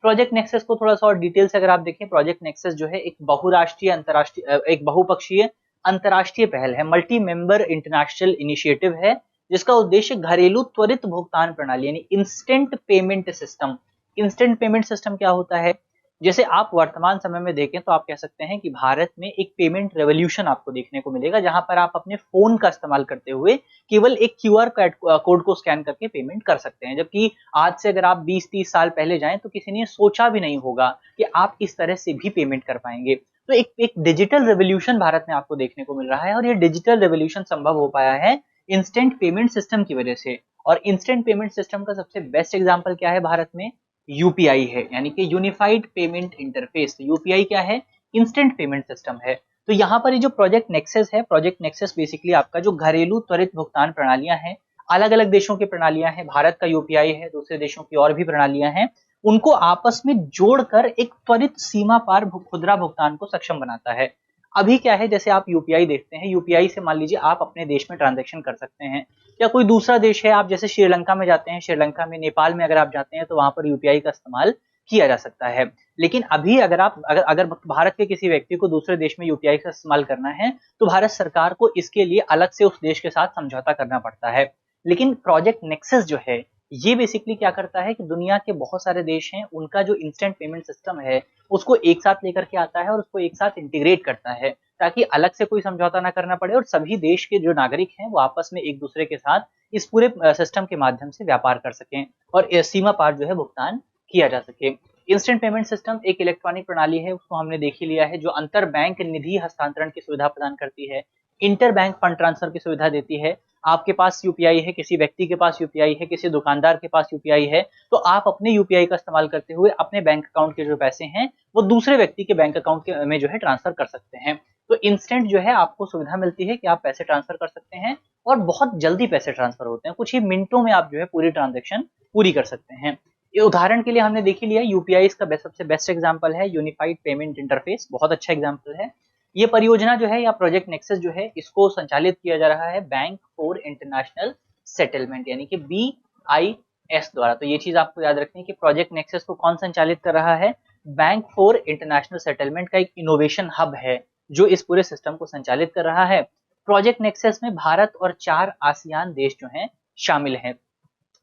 प्रोजेक्ट नेक्सस को थोड़ा सा और डिटेल से अगर आप देखें, प्रोजेक्ट नेक्सस जो है एक बहुराष्ट्रीय अंतरराष्ट्रीय एक बहुपक्षीय अंतरराष्ट्रीय पहल है, मल्टी मेंबर इंटरनेशनल इनिशिएटिव है, जिसका उद्देश्य घरेलू त्वरित भुगतान प्रणाली यानी instant payment system. Instant payment system क्या होता है, जैसे आप वर्तमान समय में देखें तो आप कह सकते हैं कि भारत में एक पेमेंट रेवोल्यूशन आपको देखने को मिलेगा, जहां पर आप अपने फोन का इस्तेमाल करते हुए केवल एक क्यूआर कोड को स्कैन करके पेमेंट कर सकते हैं। जबकि आज से अगर आप 20-30 साल पहले जाएं तो किसी ने सोचा भी नहीं होगा कि आप इस तरह से भी पेमेंट कर पाएंगे। तो एक डिजिटल रेवोल्यूशन भारत में आपको देखने को मिल रहा है, और ये डिजिटल रेवोल्यूशन संभव हो पाया है इंस्टेंट पेमेंट सिस्टम की वजह से। और इंस्टेंट पेमेंट सिस्टम का सबसे बेस्ट एग्जांपल क्या है भारत में, यूपीआई है, यानी कि यूनिफाइड पेमेंट इंटरफेस। यूपीआई क्या है, इंस्टेंट पेमेंट सिस्टम है। तो यहाँ पर ये जो प्रोजेक्ट नेक्सस है, प्रोजेक्ट नेक्सस बेसिकली आपका जो घरेलू त्वरित भुगतान प्रणालियां हैं, अलग अलग देशों की प्रणालियां हैं, भारत का यूपीआई है, दूसरे देशों की और भी प्रणालियां हैं, उनको आपस में जोड़कर एक त्वरित सीमा पार खुदरा भुगतान को सक्षम बनाता है। अभी क्या है, जैसे आप यूपीआई देखते हैं, यूपीआई से मान लीजिए आप अपने देश में ट्रांजेक्शन कर सकते हैं, या कोई दूसरा देश है, आप जैसे श्रीलंका में जाते हैं, श्रीलंका में, नेपाल में अगर आप जाते हैं तो वहां पर यूपीआई का इस्तेमाल किया जा सकता है। लेकिन अभी अगर भारत के किसी व्यक्ति को दूसरे देश में यूपीआई का इस्तेमाल करना है तो भारत सरकार को इसके लिए अलग से उस देश के साथ समझौता करना पड़ता है। लेकिन प्रोजेक्ट नेक्सस जो है ये बेसिकली क्या करता है कि दुनिया के बहुत सारे देश हैं, उनका जो इंस्टेंट पेमेंट सिस्टम है उसको एक साथ लेकर के आता है और उसको एक साथ इंटीग्रेट करता है, ताकि अलग से कोई समझौता ना करना पड़े और सभी देश के जो नागरिक हैं वो आपस में एक दूसरे के साथ इस पूरे सिस्टम के माध्यम से व्यापार कर सकें और सीमा पार जो है भुगतान किया जा सके। इंस्टेंट पेमेंट सिस्टम एक इलेक्ट्रॉनिक प्रणाली है, उसको हमने देख ही लिया है, जो अंतर बैंक निधि हस्तांतरण की सुविधा प्रदान करती है, इंटर बैंक फंड ट्रांसफर की सुविधा देती है। आपके पास यूपीआई है, किसी व्यक्ति के पास यूपीआई है, किसी दुकानदार के पास यूपीआई है, तो आप अपने यूपीआई का इस्तेमाल करते हुए अपने बैंक अकाउंट के जो पैसे हैं वो दूसरे व्यक्ति के बैंक अकाउंट में जो है ट्रांसफर कर सकते हैं। तो इंस्टेंट जो है आपको सुविधा मिलती है कि आप पैसे ट्रांसफर कर सकते हैं और बहुत जल्दी पैसे ट्रांसफर होते हैं, कुछ ही मिनटों में आप जो है पूरी ट्रांजेक्शन पूरी कर सकते हैं। ये उदाहरण के लिए हमने देख ही लिया, यूपीआई इसका सबसे बेस्ट एग्जांपल है, यूनिफाइड पेमेंट इंटरफेस बहुत अच्छा एग्जांपल है। ये परियोजना जो है या प्रोजेक्ट नेक्सस जो है इसको संचालित किया जा रहा है बैंक फॉर इंटरनेशनल सेटलमेंट यानी कि BIS द्वारा। तो ये चीज आपको याद रखनी है कि प्रोजेक्ट नेक्सस को कौन संचालित कर रहा है, बैंक फॉर इंटरनेशनल सेटलमेंट का एक इनोवेशन हब है जो इस पूरे सिस्टम को संचालित कर रहा है। प्रोजेक्ट नेक्सस में भारत और 4 आसियान देश जो हैं शामिल हैं।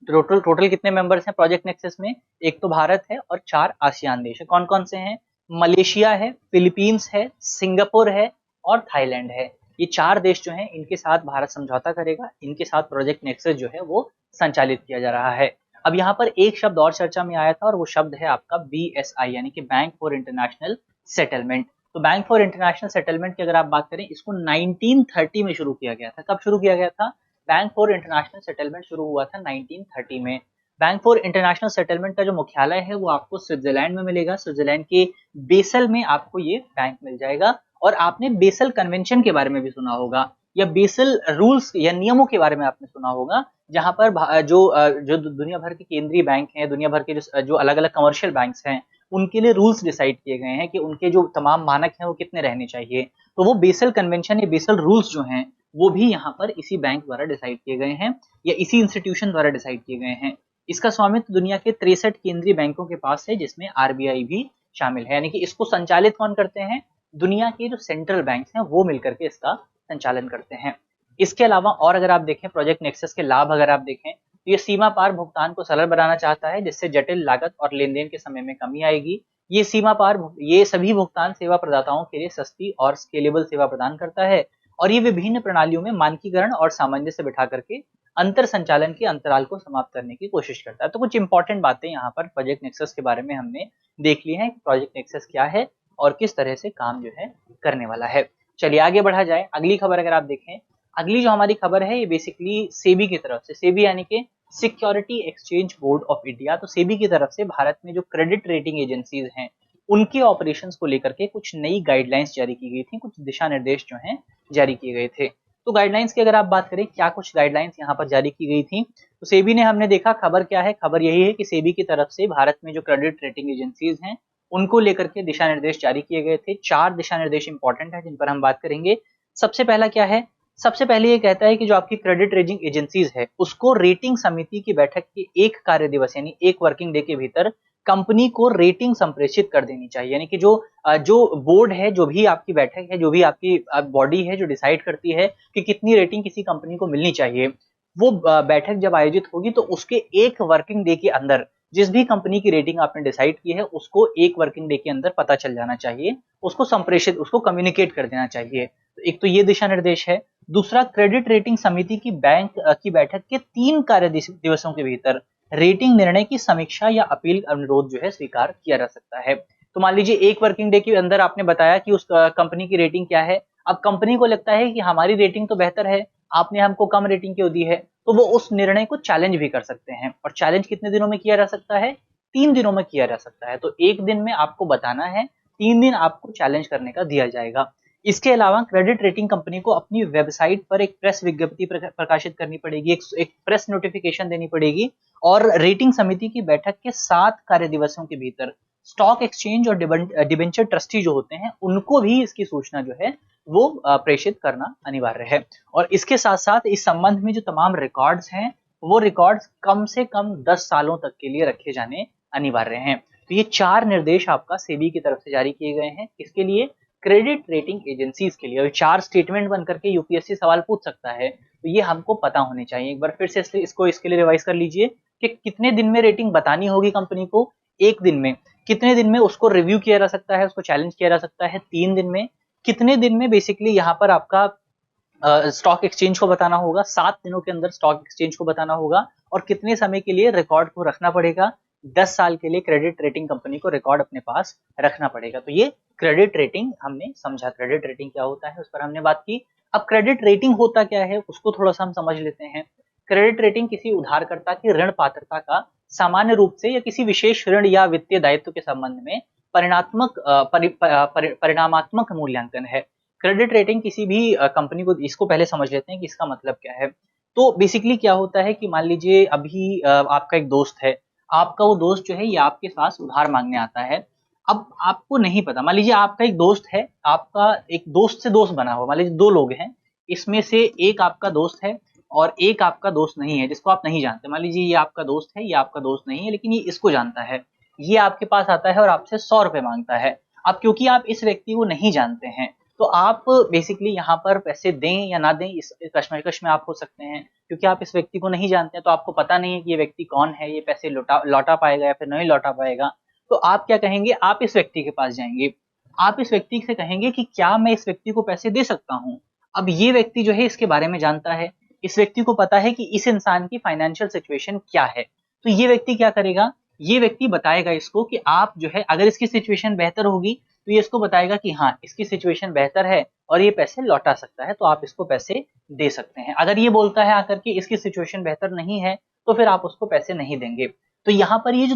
टोटल कितने मेंबर्स हैं प्रोजेक्ट नेक्सस में, एक तो भारत है और 4 आसियान देश है। कौन कौन से हैं, मलेशिया है, फिलीपींस है, सिंगापुर है और थाईलैंड है। ये 4 देश जो हैं इनके साथ भारत समझौता करेगा, इनके साथ प्रोजेक्ट नेक्सस जो है वो संचालित किया जा रहा है। अब यहाँ पर एक शब्द और चर्चा में आया था और वो शब्द है आपका BSI यानी कि बैंक फॉर इंटरनेशनल सेटलमेंट। तो बैंक फॉर इंटरनेशनल सेटलमेंट की अगर आप बात करें, इसको 1930 में शुरू किया गया था। कब शुरू किया गया था, बैंक फॉर इंटरनेशनल सेटलमेंट शुरू हुआ था 1930 में। बैंक फॉर इंटरनेशनल सेटलमेंट का जो मुख्यालय है वो आपको स्विट्जरलैंड में मिलेगा, स्विट्जरलैंड के बेसल में आपको ये बैंक मिल जाएगा। और आपने बेसल कन्वेंशन के बारे में भी सुना होगा या बेसल रूल्स या नियमों के बारे में आपने सुना होगा, जहां पर जो दुनिया भर के केंद्रीय बैंक हैं, दुनिया भर के जो अलग अलग कमर्शियल बैंक्स हैं, उनके लिए रूल्स डिसाइड किए गए हैं कि उनके जो तमाम मानक हैं वो कितने रहने चाहिए। तो वो बेसल कन्वेंशन या बेसल रूल्स जो हैं वो भी यहाँ पर इसी बैंक द्वारा डिसाइड किए गए हैं या इसी इंस्टीट्यूशन द्वारा डिसाइड किए गए हैं। इसका स्वामित्व दुनिया के 63 केंद्रीय बैंकों के पास है, जिसमें आरबीआई भी शामिल है। यानी कि इसको संचालित कौन करते हैं, दुनिया के जो सेंट्रल बैंक्स हैं वो मिलकर के इसका संचालन करते हैं। इसके अलावा और अगर आप देखें प्रोजेक्ट नेक्सस के लाभ अगर आप देखें तो ये सीमा पार भुगतान को सरल बनाना चाहता है, जिससे जटिल लागत और लेन देन के समय में कमी आएगी। ये सभी भुगतान सेवा प्रदाताओं के लिए सस्ती और स्केलेबल सेवा प्रदान करता है, और ये विभिन्न प्रणालियों में मानकीकरण और सामंजस्य बिठा करके अंतर संचालन के अंतराल को समाप्त करने की कोशिश करता है। तो कुछ इंपॉर्टेंट बातें यहाँ पर प्रोजेक्ट नेक्सस के बारे में हमने देख ली है, प्रोजेक्ट नेक्सस क्या है और किस तरह से काम जो है करने वाला है। चलिए आगे बढ़ा जाए। अगली खबर अगर आप देखें, अगली जो हमारी खबर है ये बेसिकली सेबी की तरफ से, सेबी यानी कि security exchange board of India, तो सेबी की तरफ से भारत में जो क्रेडिट रेटिंग एजेंसीज हैं उनके ऑपरेशंस को लेकर के कुछ नई गाइडलाइंस जारी की गई थी, कुछ दिशा निर्देश जो हैं जारी किए गए थे। तो गाइडलाइंस की अगर आप बात करें, क्या कुछ गाइडलाइंस यहाँ पर जारी की गई थी, तो सेबी ने, हमने देखा खबर क्या है, खबर यही है कि सेबी की तरफ से भारत में जो क्रेडिट रेटिंग एजेंसीज हैं उनको लेकर के दिशा निर्देश जारी किए गए थे। 4 दिशा निर्देश इंपॉर्टेंट है जिन पर हम बात करेंगे। सबसे पहला क्या है, सबसे पहले ये कहता है कि जो आपकी क्रेडिट रेटिंग एजेंसीज है उसको रेटिंग समिति की बैठक के 1 कार्य दिवस यानी 1 वर्किंग डे के भीतर कंपनी को रेटिंग संप्रेषित कर देनी चाहिए। यानी कि जो बोर्ड है, जो भी आपकी बैठक है, जो भी आपकी बॉडी है जो डिसाइड करती है कि कितनी रेटिंग किसी कंपनी को मिलनी चाहिए, वो बैठक जब आयोजित होगी तो उसके 1 वर्किंग डे के अंदर जिस भी कंपनी की रेटिंग आपने डिसाइड की है उसको 1 वर्किंग डे के अंदर पता चल जाना चाहिए, उसको कम्युनिकेट कर देना चाहिए। तो एक तो ये दिशा निर्देश है। दूसरा, क्रेडिट रेटिंग समिति की बैंक की बैठक के 3 कार्य दिवसों के भीतर रेटिंग निर्णय की समीक्षा या अपील अनुरोध जो है स्वीकार किया जा सकता है। तो मान लीजिए 1 वर्किंग डे के अंदर आपने बताया कि उस कंपनी की रेटिंग क्या है। अब कंपनी को लगता है कि हमारी रेटिंग तो बेहतर है, आपने हमको कम रेटिंग क्यों दी है, तो वो उस निर्णय को चैलेंज भी कर सकते हैं। और चैलेंज कितने दिनों में किया जा सकता है, 3 दिनों में किया जा सकता है। तो 1 दिन में आपको बताना है, 3 दिन आपको चैलेंज करने का दिया जाएगा। इसके अलावा क्रेडिट रेटिंग कंपनी को अपनी वेबसाइट पर एक प्रेस विज्ञप्ति प्रकाशित करनी पड़ेगी, एक प्रेस नोटिफिकेशन देनी पड़ेगी, और रेटिंग समिति की बैठक के 7 कार्य दिवसों के भीतर स्टॉक एक्सचेंज और डिबेंचर ट्रस्टी जो होते हैं उनको भी इसकी सूचना जो है वो प्रेषित करना अनिवार्य है। और इसके साथ साथ इस संबंध में जो तमाम रिकॉर्ड्स हैं वो रिकॉर्ड्स कम से कम 10 सालों तक के लिए रखे जाने अनिवार्य हैं। तो ये 4 निर्देश आपका सेबी की तरफ से जारी किए गए हैं, इसके लिए क्रेडिट रेटिंग एजेंसीज के लिए। और 4 स्टेटमेंट बन करके यूपीएससी सवाल पूछ सकता है, तो ये हमको पता होने चाहिए। एक बार फिर से इसके लिए रिवाइज कर लीजिए कि कितने दिन में रेटिंग बतानी होगी कंपनी को, 1 दिन में। कितने दिन में उसको रिव्यू किया जा सकता है, उसको चैलेंज किया जा सकता है, 3 दिन में। कितने दिन में बेसिकली यहाँ पर आपका स्टॉक एक्सचेंज को बताना होगा, 7 दिनों के अंदर स्टॉक एक्सचेंज को बताना होगा। और कितने समय के लिए रिकॉर्ड को रखना पड़ेगा, 10 साल के लिए क्रेडिट रेटिंग कंपनी को रिकॉर्ड अपने पास रखना पड़ेगा। तो ये क्रेडिट रेटिंग हमने समझा, क्रेडिट रेटिंग क्या होता है उस पर हमने बात की। अब क्रेडिट रेटिंग होता क्या है उसको थोड़ा सा हम समझ लेते हैं। क्रेडिट रेटिंग किसी उधारकर्ता की ऋण पात्रता का सामान्य रूप से या किसी विशेष ऋण या वित्तीय दायित्व के संबंध में परिणामात्मक मूल्यांकन है। क्रेडिट रेटिंग किसी भी कंपनी को, इसको पहले समझ लेते हैं कि इसका मतलब क्या है। तो बेसिकली क्या होता है कि मान लीजिए अभी आपका एक दोस्त है, आपका वो दोस्त जो है ये आपके पास उधार मांगने आता है। अब आपको नहीं पता, मान लीजिए आपका एक दोस्त है, आपका एक दोस्त से दोस्त बना हुआ, मान लीजिए 2 लोग हैं, इसमें से एक आपका दोस्त है और एक आपका दोस्त नहीं है जिसको आप नहीं जानते। मान लीजिए ये आपका दोस्त है, ये आपका दोस्त नहीं है, लेकिन ये इसको जानता है। ये आपके पास आता है और आपसे 100 रुपए मांगता है। अब क्योंकि आप इस व्यक्ति को नहीं जानते हैं तो आप बेसिकली यहाँ पर पैसे दें या ना दें इस कश्मकश में आप हो सकते हैं, क्योंकि आप इस व्यक्ति को नहीं जानते हैं, तो आपको पता नहीं है कि ये व्यक्ति कौन है, ये पैसे लौटा पाएगा या फिर नहीं लौटा पाएगा। तो आप क्या कहेंगे, आप इस व्यक्ति के पास जाएंगे, आप इस व्यक्ति से कहेंगे कि क्या मैं इस व्यक्ति को पैसे दे सकता हूँ। अब ये व्यक्ति जो है इसके बारे में जानता है, इस व्यक्ति को पता है कि इस इंसान की फाइनेंशियल सिचुएशन क्या है। तो ये व्यक्ति क्या करेगा, ये व्यक्ति बताएगा इसको कि आप जो है, अगर इसकी सिचुएशन बेहतर होगी तो ये इसको बताएगा कि हाँ इसकी सिचुएशन बेहतर है और ये पैसे लौटा सकता है, तो आप इसको पैसे दे सकते हैं। अगर ये बोलता है आकर के इसकी सिचुएशन बेहतर नहीं है तो फिर आप उसको पैसे नहीं देंगे। तो यहाँ पर ये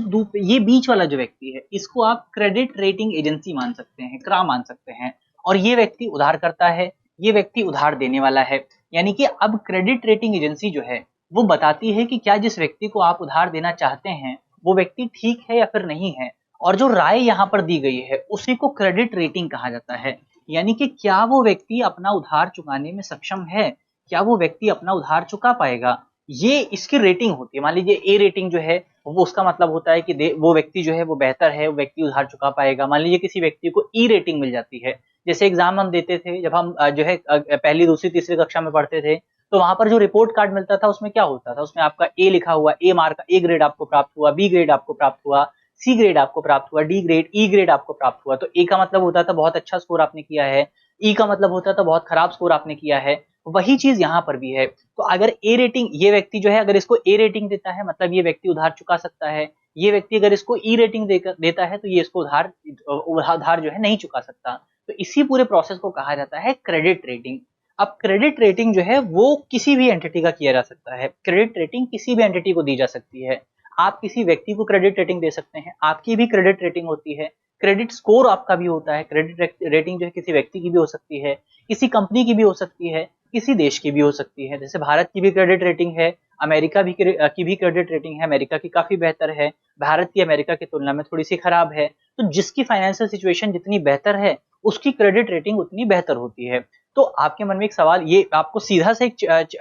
बीच वाला जो व्यक्ति है इसको आप क्रेडिट रेटिंग एजेंसी मान सकते हैं, क्रा मान सकते हैं। और ये व्यक्ति उधार करता है, ये व्यक्ति उधार देने वाला है। यानी कि अब क्रेडिट रेटिंग एजेंसी जो है वो बताती है कि क्या जिस व्यक्ति को आप उधार देना चाहते हैं वो व्यक्ति ठीक है या फिर नहीं है। और जो राय यहाँ पर दी गई है उसी को क्रेडिट रेटिंग कहा जाता है। यानी कि क्या वो व्यक्ति अपना उधार चुकाने में सक्षम है, क्या वो व्यक्ति अपना उधार चुका पाएगा, ये इसकी रेटिंग होती है। मान लीजिए ए रेटिंग जो है वो उसका मतलब होता है कि वो व्यक्ति जो है वो बेहतर है, वो व्यक्ति उधार चुका पाएगा। मान लीजिए किसी व्यक्ति को ई रेटिंग मिल जाती है, जैसे एग्जाम हम देते थे जब हम जो है पहली दूसरी तीसरी कक्षा में पढ़ते थे, तो वहां पर जो रिपोर्ट कार्ड मिलता था उसमें क्या होता था, उसमें आपका ए लिखा हुआ, ए मार्क, ए ग्रेड आपको प्राप्त हुआ, बी ग्रेड आपको प्राप्त हुआ, सी ग्रेड आपको प्राप्त हुआ, डी ग्रेड, ई ग्रेड आपको प्राप्त हुआ। तो ए का मतलब होता था बहुत अच्छा स्कोर आपने किया है, ई का मतलब होता था बहुत खराब स्कोर आपने किया है। वही चीज यहाँ पर भी है। तो अगर ए रेटिंग, ये व्यक्ति जो है अगर इसको ए रेटिंग देता है मतलब ये व्यक्ति उधार चुका सकता है, ये व्यक्ति अगर इसको ई रेटिंग देता है तो ये इसको उधार जो है नहीं चुका सकता। तो इसी पूरे प्रोसेस को कहा जाता है क्रेडिट रेटिंग। अब क्रेडिट रेटिंग जो है वो किसी भी एंटिटी का किया जा सकता है, क्रेडिट रेटिंग किसी भी एंटिटी को दी जा सकती है। आप किसी व्यक्ति को क्रेडिट रेटिंग दे सकते हैं, आपकी भी क्रेडिट रेटिंग होती है, क्रेडिट स्कोर आपका भी होता है। क्रेडिट रेटिंग जो है किसी व्यक्ति की भी हो सकती है, किसी कंपनी की भी हो सकती है, किसी देश की भी हो सकती है। जैसे भारत की भी क्रेडिट रेटिंग है, अमेरिका की भी क्रेडिट रेटिंग है, अमेरिका की काफी बेहतर है, भारत की अमेरिका की तुलना में थोड़ी सी खराब है। तो जिसकी फाइनेंशियल सिचुएशन जितनी बेहतर है उसकी क्रेडिट रेटिंग उतनी बेहतर होती है। तो आपके मन में एक सवाल, ये आपको सीधा से एक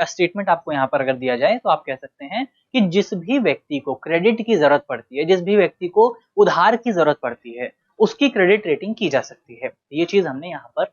स्टेटमेंट आपको यहाँ पर अगर दिया जाए तो आप कह सकते हैं कि जिस भी व्यक्ति को क्रेडिट की जरूरत पड़ती है, जिस भी व्यक्ति को उधार की जरूरत पड़ती है, उसकी क्रेडिट रेटिंग की जा सकती है। ये चीज हमने यहाँ पर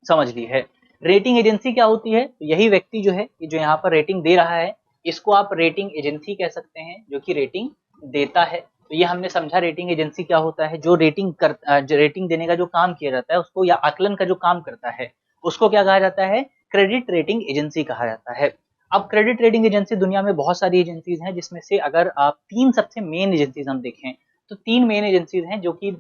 समझ ली है। रेटिंग एजेंसी क्या होती है? तो यही व्यक्ति जो है जो यहाँ पर रेटिंग दे रहा है, इसको आप रेटिंग एजेंसी कह सकते हैं, जो कि रेटिंग देता है। तो ये हमने समझा रेटिंग एजेंसी क्या होता है। जो रेटिंग देने का जो काम किया जाता है उसको, या आकलन का जो काम करता है उसको क्या कहा जाता है? क्रेडिट रेटिंग एजेंसी कहा जाता है। अब क्रेडिट रेटिंग एजेंसी, दुनिया में बहुत सारी एजेंसीज हैं, जिसमें से अगर आप तीन सबसे मेन एजेंसीज हम देखें तो तीन मेन एजेंसीज हैं जो कि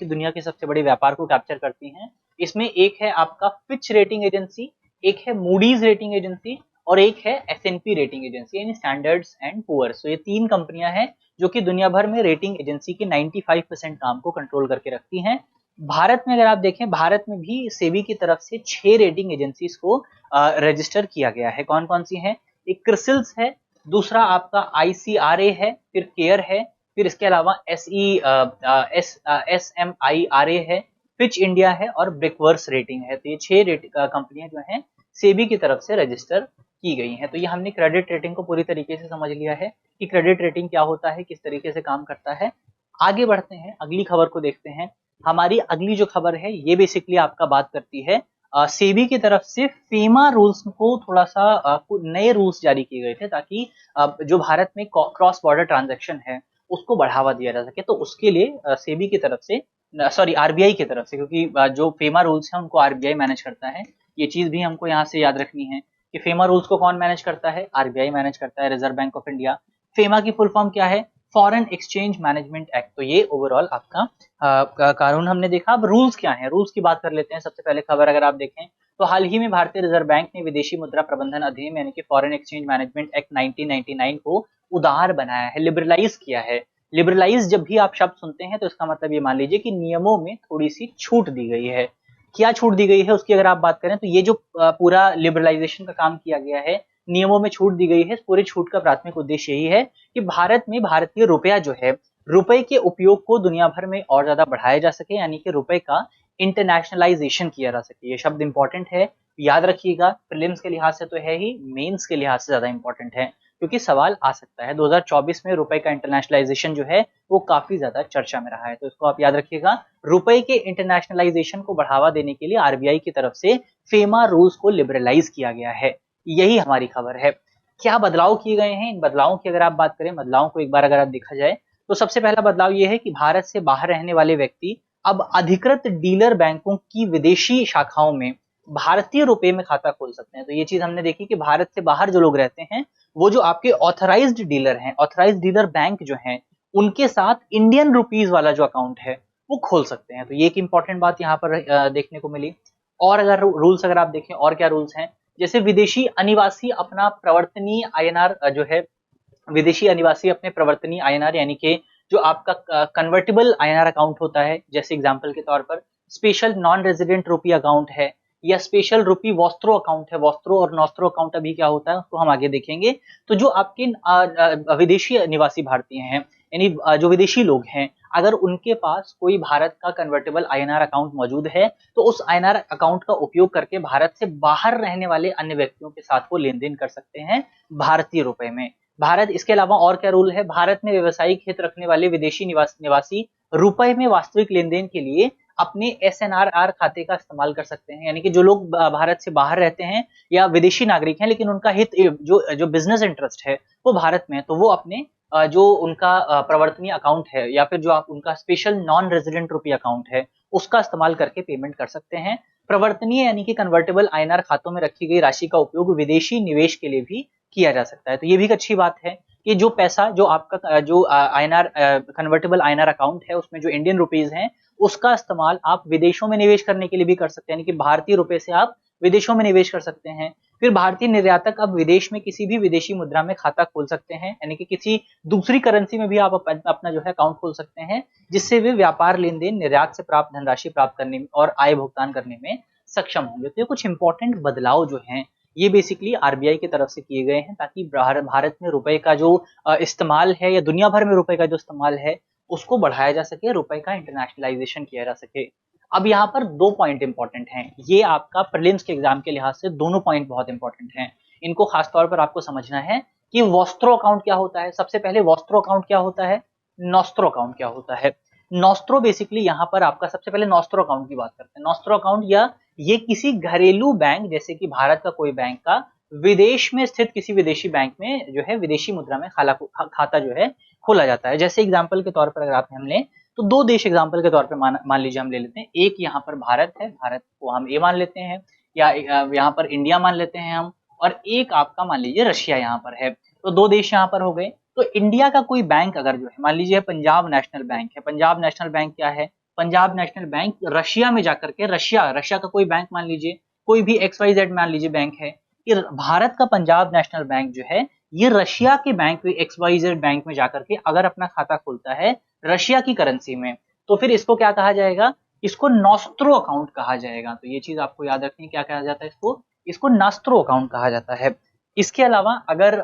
दुनिया के सबसे बड़े व्यापार को कैप्चर करती हैं। इसमें एक है आपका फिच रेटिंग एजेंसी, एक है मूडीज रेटिंग एजेंसी, और एक है एसएनपी रेटिंग एजेंसी, यानी स्टैंडर्ड्स एंड पुअर्स। तो ये तीन कंपनियां हैं जो कि दुनिया भर में रेटिंग एजेंसी के 95% काम को कंट्रोल करके रखती हैं। भारत में अगर आप देखें, भारत में भी सेबी की तरफ से 6 रेटिंग एजेंसीज को रजिस्टर किया गया है। कौन कौन सी हैं? एक क्रिसिल्स है, दूसरा आपका आईसीआरए है, फिर केयर है, फिर इसके अलावा एसएमआईआरए है, फिच इंडिया है, और ब्रिकवर्स रेटिंग है। तो ये 6 कंपनियां जो हैं सेबी की तरफ से रजिस्टर की गई हैं। तो ये हमने क्रेडिट रेटिंग को पूरी तरीके से समझ लिया है कि क्रेडिट रेटिंग क्या होता है, किस तरीके से काम करता है। आगे बढ़ते हैं, अगली खबर को देखते हैं। हमारी अगली जो खबर है ये बेसिकली आपका बात करती है सेबी की तरफ से फेमा रूल्स को थोड़ा सा नए रूल्स जारी किए गए थे, ताकि जो भारत में क्रॉस बॉर्डर ट्रांजैक्शन है उसको बढ़ावा दिया जा सके। तो उसके लिए सेबी की तरफ से, सॉरी आरबीआई की तरफ से, क्योंकि जो फेमा रूल्स हैं उनको आरबीआई मैनेज करता है। ये चीज भी हमको यहाँ से याद रखनी है कि फेमा रूल्स को कौन मैनेज करता है? आरबीआई मैनेज करता है, reserve bank of India. FEMA की फुल फॉर्म क्या है? Foreign exchange management act. तो ये ओवरऑल आपका कानून हमने देखा। अब रूल्स क्या है, रूल्स की बात कर लेते हैं। सबसे पहले खबर अगर आप देखें तो हाल ही में भारतीय रिजर्व बैंक ने विदेशी मुद्रा प्रबंधन अधिनियम यानी कि फॉरेन एक्सचेंज मैनेजमेंट एक्ट 1999 को उदार बनाया है, लिबरलाइज किया है। लिबरलाइज जब भी आप शब्द सुनते हैं तो इसका मतलब ये मान लीजिए कि नियमों में थोड़ी सी छूट दी गई है। क्या छूट दी गई है उसकी अगर आप बात करें तो ये जो पूरा लिबरलाइजेशन का काम किया गया है, नियमों में छूट दी गई है, पूरी छूट का प्राथमिक उद्देश्य यही है कि भारत में भारतीय रुपया जो है, रुपए के उपयोग को दुनिया भर में और ज्यादा बढ़ाया जा सके, यानी कि रुपए का इंटरनेशनलाइजेशन किया जा सके। ये शब्द इंपॉर्टेंट है, याद रखिएगा। प्रीलिम्स के लिहाज से तो है ही, मेंस के लिहाज से ज्यादा इंपॉर्टेंट है, क्योंकि सवाल आ सकता है। 2024 में रुपए का इंटरनेशनलाइजेशन जो है वो काफी ज्यादा चर्चा में रहा है, तो इसको आप याद रखिएगा। रुपए के इंटरनेशनलाइजेशन को बढ़ावा देने के लिए आरबीआई की तरफ से फेमा रूल्स को लिबरलाइज किया गया है। यही हमारी खबर है। क्या बदलाव किए गए हैं? इन बदलावों की अगर आप बात करें, बदलावों को एक बार अगर आप देखा जाए तो सबसे पहला बदलाव यह है कि भारत से बाहर रहने वाले व्यक्ति अब अधिकृत डीलर बैंकों की विदेशी शाखाओं में भारतीय रुपए में खाता खोल सकते हैं। तो ये चीज हमने देखी कि भारत से बाहर जो लोग रहते हैं, वो जो आपके ऑथराइज्ड डीलर हैं, ऑथराइज्ड डीलर बैंक जो हैं, उनके साथ इंडियन रुपीज वाला जो अकाउंट है वो खोल सकते हैं। तो ये एक इंपॉर्टेंट बात यहाँ पर देखने को मिली। और अगर रूल्स अगर आप देखें, और क्या रूल्स हैं, जैसे विदेशी अनिवासी अपना प्रवर्तनीय आईएनआर जो है, विदेशी अनिवासी अपने प्रवर्तनीय आईएनआर यानी कि जो आपका कन्वर्टेबल आईएनआर अकाउंट होता है, जैसे एग्जांपल के तौर पर स्पेशल नॉन रेजिडेंट रुपी अकाउंट है, या स्पेशल रुपी वॉस्त्रो अकाउंट है। वॉस्त्रो और नॉस्त्रो अकाउंट अभी क्या होता है उसको हम आगे देखेंगे। तो जो आपके विदेशी निवासी भारतीय हैं, यानी जो विदेशी लोग हैं, अगर उनके पास कोई भारत का कन्वर्टेबल आईएनआर अकाउंट मौजूद है तो उस आईएनआर अकाउंट का उपयोग करके भारत से बाहर रहने वाले अन्य व्यक्तियों के साथ वो लेन देन कर सकते हैं भारतीय रुपए में। भारत, इसके अलावा और क्या रूल है, भारत में व्यवसायिक हित रखने वाले विदेशी निवासी रुपए में वास्तविक लेन देन के लिए अपने SNRR खाते का इस्तेमाल कर सकते हैं, यानी कि जो लोग भारत से बाहर रहते हैं या विदेशी नागरिक हैं लेकिन उनका हित जो जो बिजनेस इंटरेस्ट है वो भारत में है, तो वो अपने जो उनका प्रवर्तनीय अकाउंट है या फिर जो आप उनका स्पेशल नॉन रेजिडेंट रुपी अकाउंट है उसका इस्तेमाल करके पेमेंट कर सकते हैं। प्रवर्तनीय यानी कि कन्वर्टेबल INR खातों में रखी गई राशि का उपयोग विदेशी निवेश के लिए भी किया जा सकता है। तो ये भी एक अच्छी बात है कि जो पैसा जो आपका जो INR कन्वर्टेबल INR अकाउंट है उसमें जो इंडियन रुपीज हैं उसका इस्तेमाल आप विदेशों में निवेश करने के लिए भी कर सकते हैं, यानी कि भारतीय रुपए से आप विदेशों में निवेश कर सकते हैं। फिर भारतीय निर्यातक अब विदेश में किसी भी विदेशी मुद्रा में खाता खोल सकते हैं, यानी कि किसी दूसरी करेंसी में भी आप अपना जो है अकाउंट खोल सकते हैं, जिससे वे व्यापार लेन देन निर्यात से प्राप्त धनराशि प्राप्त करने में और आय भुगतान करने में सक्षम होंगे। तो ये कुछ इंपॉर्टेंट बदलाव जो हैं ये बेसिकली RBI की तरफ से किए गए हैं ताकि भारत में रुपए का जो इस्तेमाल है या दुनिया भर में रुपए का जो इस्तेमाल है उसको बढ़ाया जा सके, रुपए का इंटरनेशनलाइजेशन किया जा सके। अब यहाँ पर दो पॉइंट इंपॉर्टेंट हैं, ये आपका प्रीलिम्स के एग्जाम के लिहाज से दोनों पॉइंट बहुत इंपॉर्टेंट हैं, इनको खासतौर पर आपको समझना है कि वॉस्त्रो अकाउंट क्या होता है। सबसे पहले वॉस्त्रो अकाउंट क्या होता है, नॉस्त्रो अकाउंट क्या होता है। नॉस्त्रो बेसिकली यहाँ पर आपका सबसे पहले नॉस्त्रो अकाउंट की बात करते हैं। नॉस्त्रो अकाउंट या ये किसी घरेलू बैंक जैसे कि भारत का कोई बैंक का विदेश में स्थित किसी विदेशी बैंक में जो है विदेशी मुद्रा में खाता जो है खोला जाता है। जैसे एग्जाम्पल के तौर पर अगर आप हम लें तो दो देश एग्जाम्पल के तौर पर मान लीजिए हम ले लेते हैं। एक यहाँ पर भारत है, भारत को हम ए मान लेते हैं, या यहाँ पर इंडिया मान लेते हैं हम, और एक आपका मान लीजिए रशिया यहाँ पर है। तो दो देश यहाँ पर हो गए। तो इंडिया का कोई बैंक अगर जो है मान लीजिए पंजाब नेशनल बैंक है, पंजाब नेशनल बैंक क्या है, पंजाब नेशनल बैंक रशिया में जाकर के रशिया का कोई बैंक मान लीजिए, कोई भी XYZ मान लीजिए बैंक है, ये भारत का पंजाब नेशनल बैंक जो है ये रशिया के बैंक XYZ बैंक में जाकर के अगर अपना खाता खोलता है रशिया की करेंसी में, तो फिर इसको क्या कहा जाएगा, इसको नॉस्त्रो अकाउंट कहा जाएगा। तो ये चीज आपको याद रखनी है, क्या कहा जाता है इसको नॉस्त्रो अकाउंट कहा जाता है। इसके अलावा अगर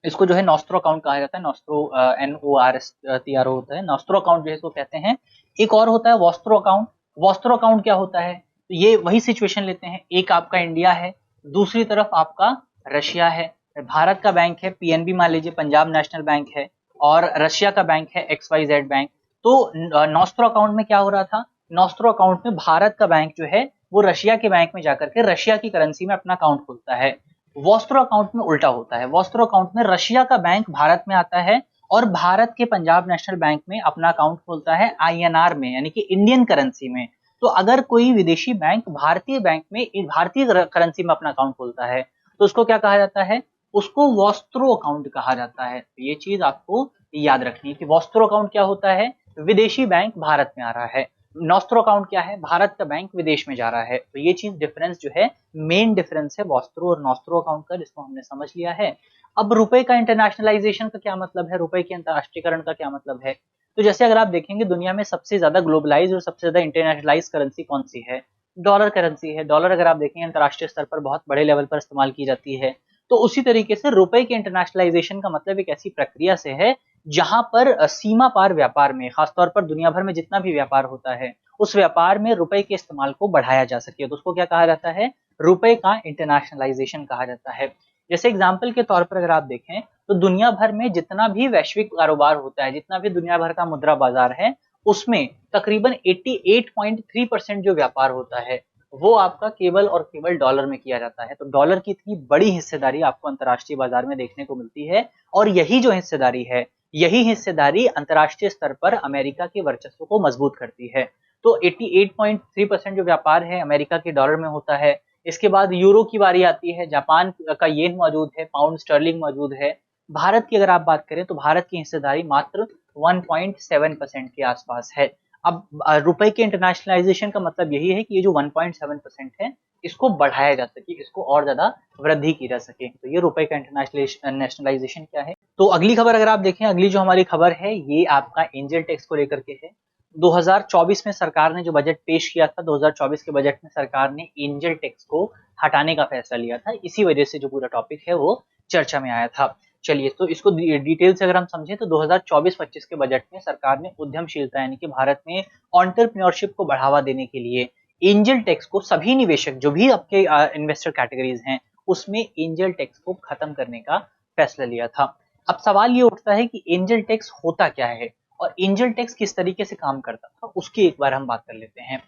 इसको जो है नॉस्त्रो अकाउंट कहा जाता है, नॉस्त्रो NORSTRO होता है, नॉस्त्रो अकाउंट जो है इसको कहते हैं। एक और होता है वॉस्त्रो अकाउंट। वॉस्त्रो अकाउंट क्या होता है, तो ये वही सिचुएशन लेते हैं, एक आपका इंडिया है, दूसरी तरफ आपका रशिया है, भारत का बैंक है PNB मान लीजिए, पंजाब नेशनल बैंक है, और रशिया का बैंक है XYZ बैंक। तो नॉस्त्रो अकाउंट में क्या हो रहा था, नॉस्त्रो अकाउंट में भारत का बैंक जो है वो रशिया के बैंक में जाकर के रशिया की करेंसी में अपना अकाउंट खोलता है। वॉस्त्रो अकाउंट में उल्टा होता है, वॉस्त्रो अकाउंट में रशिया का बैंक भारत में आता है और भारत के पंजाब नेशनल बैंक में अपना अकाउंट खोलता है INR में, यानी कि इंडियन करेंसी में। तो अगर कोई विदेशी बैंक भारतीय बैंक में भारतीय करेंसी में अपना अकाउंट खोलता है तो उसको क्या कहा जाता है, उसको वॉस्त्रो अकाउंट कहा जाता है। तो ये चीज आपको याद रखनी है कि वॉस्त्रो अकाउंट क्या होता है, विदेशी बैंक भारत में आ रहा है, नॉस्त्रो अकाउंट क्या है, भारत का बैंक विदेश में जा रहा है। तो ये चीज डिफरेंस जो है, मेन डिफरेंस है वॉस्त्रो और नॉस्त्रो अकाउंट का, जिसको हमने समझ लिया है। अब रुपए का इंटरनेशनलाइजेशन का क्या मतलब है, रुपए के अंतरराष्ट्रीयकरण का क्या मतलब है। तो जैसे अगर आप देखेंगे दुनिया में सबसे ज्यादा ग्लोबलाइज और सबसे ज्यादा इंटरनेशनलाइज करेंसी कौन सी है, डॉलर करेंसी है। डॉलर अगर आप देखेंगे अंतरराष्ट्रीय स्तर पर बहुत बड़े लेवल पर इस्तेमाल की जाती है। तो उसी तरीके से रुपए के इंटरनेशनलाइजेशन का मतलब एक ऐसी प्रक्रिया से है जहां पर सीमा पार व्यापार में, खासतौर पर दुनिया भर में जितना भी व्यापार होता है उस व्यापार में रुपए के इस्तेमाल को बढ़ाया जा सके, तो उसको क्या कहा जाता है, रुपए का इंटरनेशनलाइजेशन कहा जाता है। जैसे एग्जाम्पल के तौर पर अगर आप देखें तो दुनिया भर में जितना भी वैश्विक कारोबार होता है, जितना भी दुनिया भर का मुद्रा बाजार है, उसमें तकरीबन 88.3% जो व्यापार होता है वो आपका केवल और केवल डॉलर में किया जाता है। तो डॉलर की इतनी बड़ी हिस्सेदारी आपको अंतरराष्ट्रीय बाजार में देखने को मिलती है, और यही जो हिस्सेदारी है, यही हिस्सेदारी अंतरराष्ट्रीय स्तर पर अमेरिका के वर्चस्व को मजबूत करती है। तो 88.3% जो व्यापार है अमेरिका के डॉलर में होता है। इसके बाद यूरो की बारी आती है, जापान का येन मौजूद है, पाउंड स्टर्लिंग मौजूद है। भारत की अगर आप बात करें तो भारत की हिस्सेदारी मात्र 1.7% के आसपास है। अब रुपए के इंटरनेशनलाइजेशन का मतलब यही है कि ये जो 1.7% है इसको बढ़ाया जा सके, इसको और ज्यादा वृद्धि की जा सके। तो ये रुपए का इंटरनेशनलाइजेशन क्या है। तो अगली खबर अगर आप देखें, अगली जो हमारी खबर है ये आपका एंजल टैक्स को लेकर के है। 2024 में सरकार ने जो बजट पेश किया था, 2024 के बजट में सरकार ने एंजल टैक्स को हटाने का फैसला लिया था। इसी वजह से जो पूरा टॉपिक है वो चर्चा में आया था। चलिए तो इसको डिटेल से अगर हम समझें तो 2024-25 के बजट में सरकार ने उद्यमशीलता यानी कि भारत में एंटरप्रेन्योरशिप को बढ़ावा देने के लिए एंजल टैक्स को, सभी निवेशक जो भी आपके इन्वेस्टर कैटेगरीज हैं उसमें एंजल टैक्स को खत्म करने का फैसला लिया था। अब सवाल ये उठता है कि एंजल टैक्स होता क्या है, और एंजल टैक्स किस तरीके से काम करता था उसकी एक बार हम बात कर लेते हैं।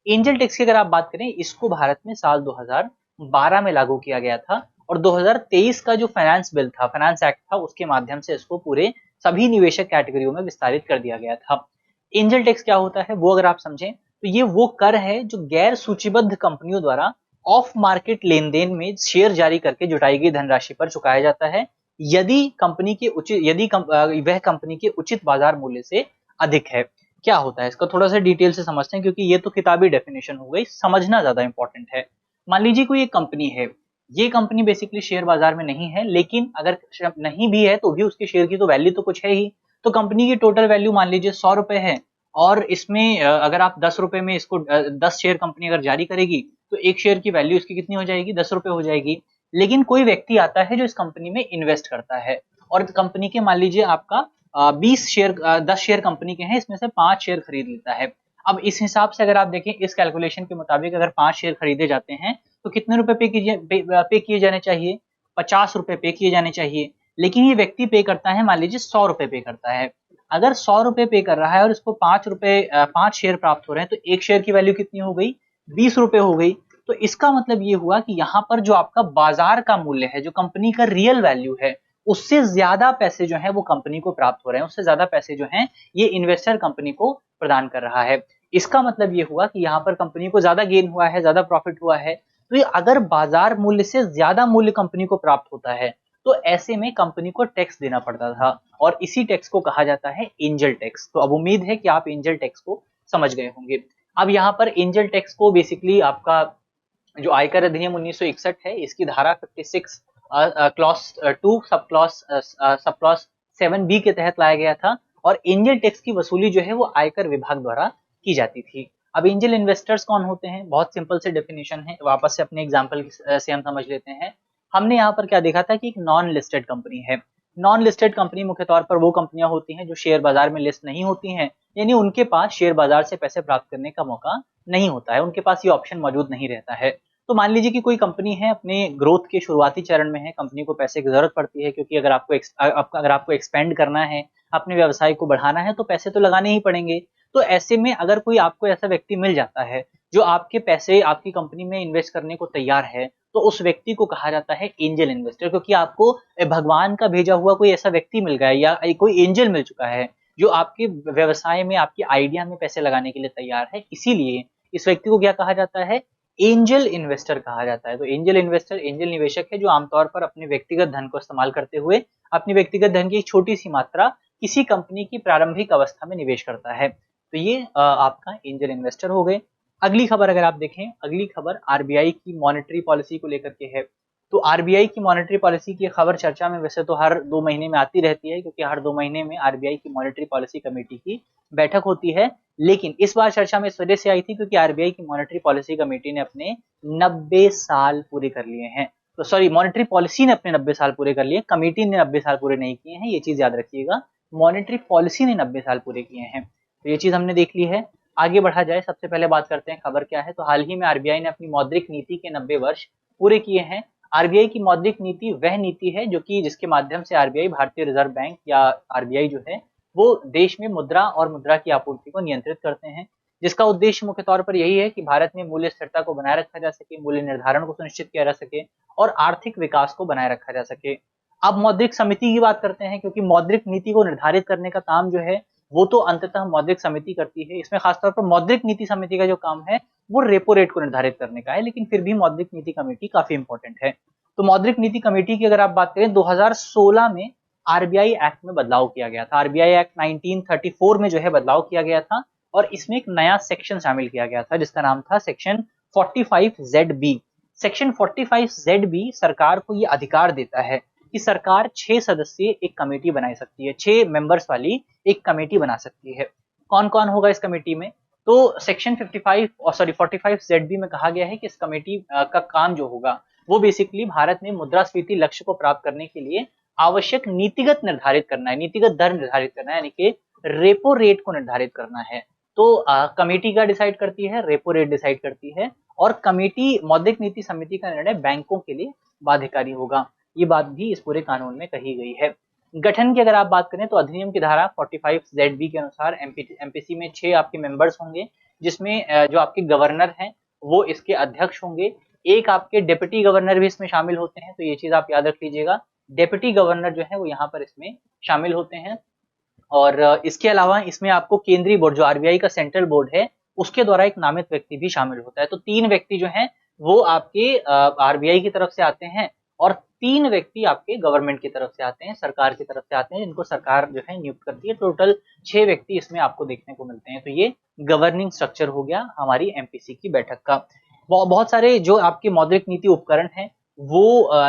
एंजल टैक्स की अगर आप बात करें, इसको भारत में साल 2012 में लागू किया गया था और 2023 का जो फाइनेंस बिल था, फाइनेंस एक्ट था, उसके माध्यम से इसको पूरे सभी निवेशक कैटेगरियों में विस्तारित कर दिया गया था। एंजल टैक्स क्या होता है वो अगर आप समझें तो ये वो कर है जो गैर सूचीबद्ध कंपनियों द्वारा ऑफ मार्केट लेन देन में शेयर जारी करके जुटाई गई धनराशि पर चुकाया जाता है यदि वह कंपनी के उचित बाजार मूल्य से अधिक है। क्या होता है इसका थोड़ा सा डिटेल से समझते हैं, क्योंकि ये तो किताबी डेफिनेशन हो गई, समझना ज्यादा इंपॉर्टेंट है। मान लीजिए कोई एक कंपनी है, ये कंपनी बेसिकली शेयर बाजार में नहीं है, लेकिन अगर नहीं भी है तो भी उसके शेयर की तो वैल्यू तो कुछ है ही। तो कंपनी की टोटल वैल्यू मान लीजिए 100 रुपए है और इसमें अगर आप 10 रुपए में इसको 10 शेयर कंपनी अगर जारी करेगी तो एक शेयर की वैल्यू इसकी कितनी हो जाएगी, 10 रुपए हो जाएगी। लेकिन कोई व्यक्ति आता है जो इस कंपनी में इन्वेस्ट करता है और कंपनी के मान लीजिए आपका 10 शेयर कंपनी के हैं, इसमें से 5 शेयर खरीद लेता है। अब इस हिसाब से अगर आप देखें, इस कैलकुलेशन के मुताबिक अगर 5 शेयर खरीदे जाते हैं तो कितने रुपए पे किए जाने चाहिए, 50 रुपए पे किए जाने चाहिए। लेकिन ये व्यक्ति पे करता है मान लीजिए 100 रुपए पे करता है। अगर 100 रुपए पे कर रहा है और इसको 5 शेयर प्राप्त हो रहे हैं तो एक शेयर की वैल्यू कितनी हो गई, 20 रुपए हो गई। तो इसका मतलब ये हुआ कि यहाँ पर जो आपका बाजार का मूल्य है, जो कंपनी का रियल वैल्यू है, उससे ज्यादा पैसे जो है वो कंपनी को प्राप्त हो रहे हैं, उससे ज्यादा पैसे जो हैं ये इन्वेस्टर कंपनी को प्रदान कर रहा है। इसका मतलब ये हुआ कि यहाँ पर कंपनी को ज्यादा गेन हुआ है, ज्यादा प्रॉफिट हुआ है। तो ये अगर बाजार मूल्य से ज्यादा मूल्य कंपनी को प्राप्त होता है तो ऐसे में कंपनी को टैक्स देना पड़ता था और इसी टैक्स को कहा जाता है एंजल टैक्स। तो अब उम्मीद है कि आप एंजल टैक्स को समझ गए होंगे। अब यहाँ पर एंजल टैक्स को बेसिकली आपका जो आयकर अधिनियम 1961 है, इसकी धारा 56 क्लॉज 2 सब क्लॉज 7B के तहत लाया गया था और एंजल टैक्स की वसूली जो है वो आयकर विभाग द्वारा की जाती थी। अब एंजल इन्वेस्टर्स कौन होते हैं, बहुत सिंपल से डेफिनेशन है, वापस से अपने एग्जांपल से हम समझ लेते हैं। हमने यहाँ पर क्या देखा था कि एक नॉन लिस्टेड कंपनी है। नॉन लिस्टेड कंपनी मुख्य तौर पर वो कंपनियां होती हैं जो शेयर बाजार में लिस्ट नहीं होती हैं, यानी उनके पास शेयर बाजार से पैसे प्राप्त करने का मौका नहीं होता है, उनके पास ये ऑप्शन मौजूद नहीं रहता है। तो मान लीजिए कि कोई कंपनी है, अपने ग्रोथ के शुरुआती चरण में है, कंपनी को पैसे की जरूरत पड़ती है क्योंकि अगर आपको एक्सपेंड करना है, अपने व्यवसाय को बढ़ाना है तो पैसे तो लगाने ही पड़ेंगे। तो ऐसे में अगर कोई आपको ऐसा व्यक्ति मिल जाता है जो आपके पैसे आपकी कंपनी में इन्वेस्ट करने को तैयार है, तो उस व्यक्ति को कहा जाता है एंजल इन्वेस्टर, क्योंकि आपको भगवान का भेजा हुआ कोई ऐसा व्यक्ति मिल गया या कोई एंजल मिल चुका है जो आपके व्यवसाय में, आपकी आइडिया में पैसे लगाने के लिए तैयार है। इसीलिए इस व्यक्ति को क्या कहा जाता है, एंजल इन्वेस्टर कहा जाता है। तो एंजल इन्वेस्टर, एंजल निवेशक है जो आमतौर पर अपने व्यक्तिगत धन को इस्तेमाल करते हुए अपनी व्यक्तिगत धन की एक छोटी सी मात्रा किसी कंपनी की प्रारंभिक अवस्था में निवेश करता है। तो ये आपका एंजल इन्वेस्टर हो गए। अगली खबर अगर आप देखें, अगली खबर आरबीआई की मॉनेटरी पॉलिसी को लेकर के है। तो आरबीआई की मॉनेटरी पॉलिसी की खबर चर्चा में वैसे तो हर 2 महीने में आती रहती है, क्योंकि हर 2 महीने में आरबीआई की मॉनेटरी पॉलिसी कमेटी की बैठक होती है। लेकिन इस बार चर्चा में इस वजह से आई थी क्योंकि आरबीआई की मॉनेटरी पॉलिसी कमेटी ने अपने 90 साल पूरे कर लिए हैं। तो सॉरी, मॉनेटरी पॉलिसी ने अपने 90 साल पूरे कर लिए, कमेटी ने 90 साल पूरे नहीं किए हैं, ये चीज याद रखिएगा। मॉनेटरी पॉलिसी ने 90 साल पूरे किए हैं। तो ये चीज हमने देख ली है। आगे बढ़ा जाए, सबसे पहले बात करते हैं खबर क्या है। तो हाल ही में आरबीआई ने अपनी मौद्रिक नीति के 90 वर्ष पूरे किए हैं। आरबीआई की मौद्रिक नीति वह नीति है जो कि जिसके माध्यम से आरबीआई, भारतीय रिजर्व बैंक या आरबीआई जो है वो देश में मुद्रा और मुद्रा की आपूर्ति को नियंत्रित करते हैं, जिसका उद्देश्य मुख्य तौर पर यही है कि भारत में मूल्य स्थिरता को बनाए रखा जा सके, मूल्य निर्धारण को सुनिश्चित किया जा सके और आर्थिक विकास को बनाए रखा जा सके। अब मौद्रिक समिति की बात करते हैं, क्योंकि मौद्रिक नीति को निर्धारित करने का काम जो है वो तो अंततः मौद्रिक समिति करती है। इसमें खासतौर पर मौद्रिक नीति समिति का जो काम है वो रेपो रेट को निर्धारित करने का है, लेकिन फिर भी मौद्रिक नीति कमेटी काफी इंपॉर्टेंट है। तो मौद्रिक नीति कमेटी की अगर आप बात करें, 2016 में आरबीआई एक्ट में बदलाव किया गया था। आरबीआई एक्ट 1934 में जो है बदलाव किया गया था और इसमें एक नया सेक्शन शामिल किया गया था जिसका नाम था सेक्शन 45ZB। सेक्शन 45ZB सरकार को यह अधिकार देता है कि सरकार 6 सदस्यीय एक कमेटी बना सकती है, 6 मेंबर्स वाली एक कमेटी बना सकती है। कौन कौन होगा इस कमेटी में? तो सेक्शन 45ZB में कहा गया है कि इस कमेटी का काम जो होगा वो बेसिकली भारत में मुद्रास्फीति लक्ष्य को प्राप्त करने के लिए आवश्यक नीतिगत निर्धारित करना है, नीतिगत दर निर्धारित करना है, यानी कि रेपो रेट को निर्धारित करना है। तो कमेटी का डिसाइड करती है, रेपो रेट डिसाइड करती है और कमेटी, मौद्रिक नीति समिति का निर्णय बैंकों के लिए बाध्यकारी होगा। ये बात भी इस पूरे कानून में कही गई है। गठन की अगर आप बात करें तो अधिनियम की धारा 45ZB के अनुसार एमपीसी में 6 आपके मेंबर्स होंगे, जिसमें जो आपके गवर्नर हैं वो इसके अध्यक्ष होंगे। एक आपके डिप्टी गवर्नर भी इसमें शामिल होते हैं, तो ये चीज आप याद रख लीजिएगा, डिप्टी गवर्नर जो है वो यहाँ पर इसमें शामिल होते हैं। और इसके अलावा इसमें आपको केंद्रीय बोर्ड, जो आरबीआई का सेंट्रल बोर्ड है, उसके द्वारा एक नामित व्यक्ति भी शामिल होता है। तो 3 व्यक्ति जो हैं वो आपके आरबीआई की तरफ से आते हैं और 3 व्यक्ति आपके गवर्नमेंट की तरफ से आते हैं, सरकार की तरफ से आते हैं, जिनको सरकार जो है नियुक्त करती है। टोटल 6 व्यक्ति इसमें आपको देखने को मिलते हैं। तो ये गवर्निंग स्ट्रक्चर हो गया हमारी एमपीसी की बैठक का। बहुत सारे जो आपके मौद्रिक नीति उपकरण हैं वो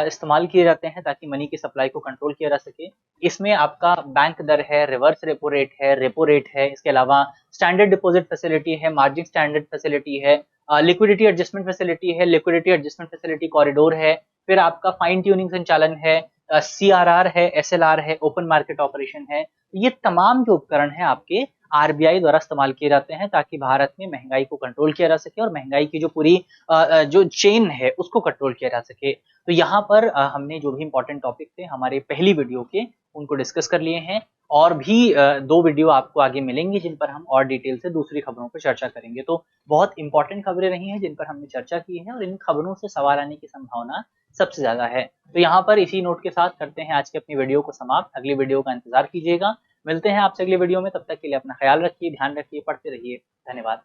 इस्तेमाल किए जाते हैं ताकि मनी की सप्लाई को कंट्रोल किया जा सके। इसमें आपका बैंक दर है, रिवर्स रेपो रेट है, इसके अलावा स्टैंडर्ड डिपॉजिट फैसिलिटी है, मार्जिन स्टैंडर्ड फैसिलिटी है, लिक्विडिटी एडजस्टमेंट फैसिलिटी है, लिक्विडिटी एडजस्टमेंट फैसिलिटी कॉरिडोर है, फिर आपका फाइन ट्यूनिंग संचालन है, सीआरआर है, एसएलआर है, ओपन मार्केट ऑपरेशन है। ये तमाम जो उपकरण है आपके आरबीआई द्वारा इस्तेमाल किए जाते हैं ताकि भारत में महंगाई को कंट्रोल किया जा सके और महंगाई की जो पूरी जो चेन है उसको कंट्रोल किया जा सके। तो यहाँ पर हमने जो भी इंपॉर्टेंट टॉपिक थे हमारे पहली वीडियो के, उनको डिस्कस कर लिए हैं, और भी 2 वीडियो आपको आगे मिलेंगी जिन पर हम और डिटेल से दूसरी खबरों पर चर्चा करेंगे। तो बहुत इंपॉर्टेंट खबरें रही हैं जिन पर हमने चर्चा की है और इन खबरों से सवाल आने की संभावना सबसे ज्यादा है। तो यहाँ पर इसी नोट के साथ करते हैं आज की अपनी वीडियो को समाप्त। अगली वीडियो का इंतजार कीजिएगा। मिलते हैं आपसे अगली वीडियो में, तब तक के लिए अपना ख्याल रखिए, ध्यान रखिए, पढ़ते रहिए। धन्यवाद।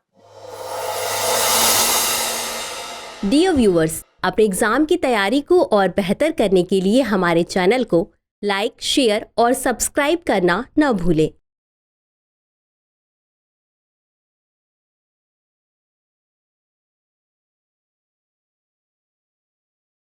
डियर व्यूअर्स, अपने एग्जाम की तैयारी को और बेहतर करने के लिए हमारे चैनल को लाइक, शेयर और सब्सक्राइब करना न भूलें।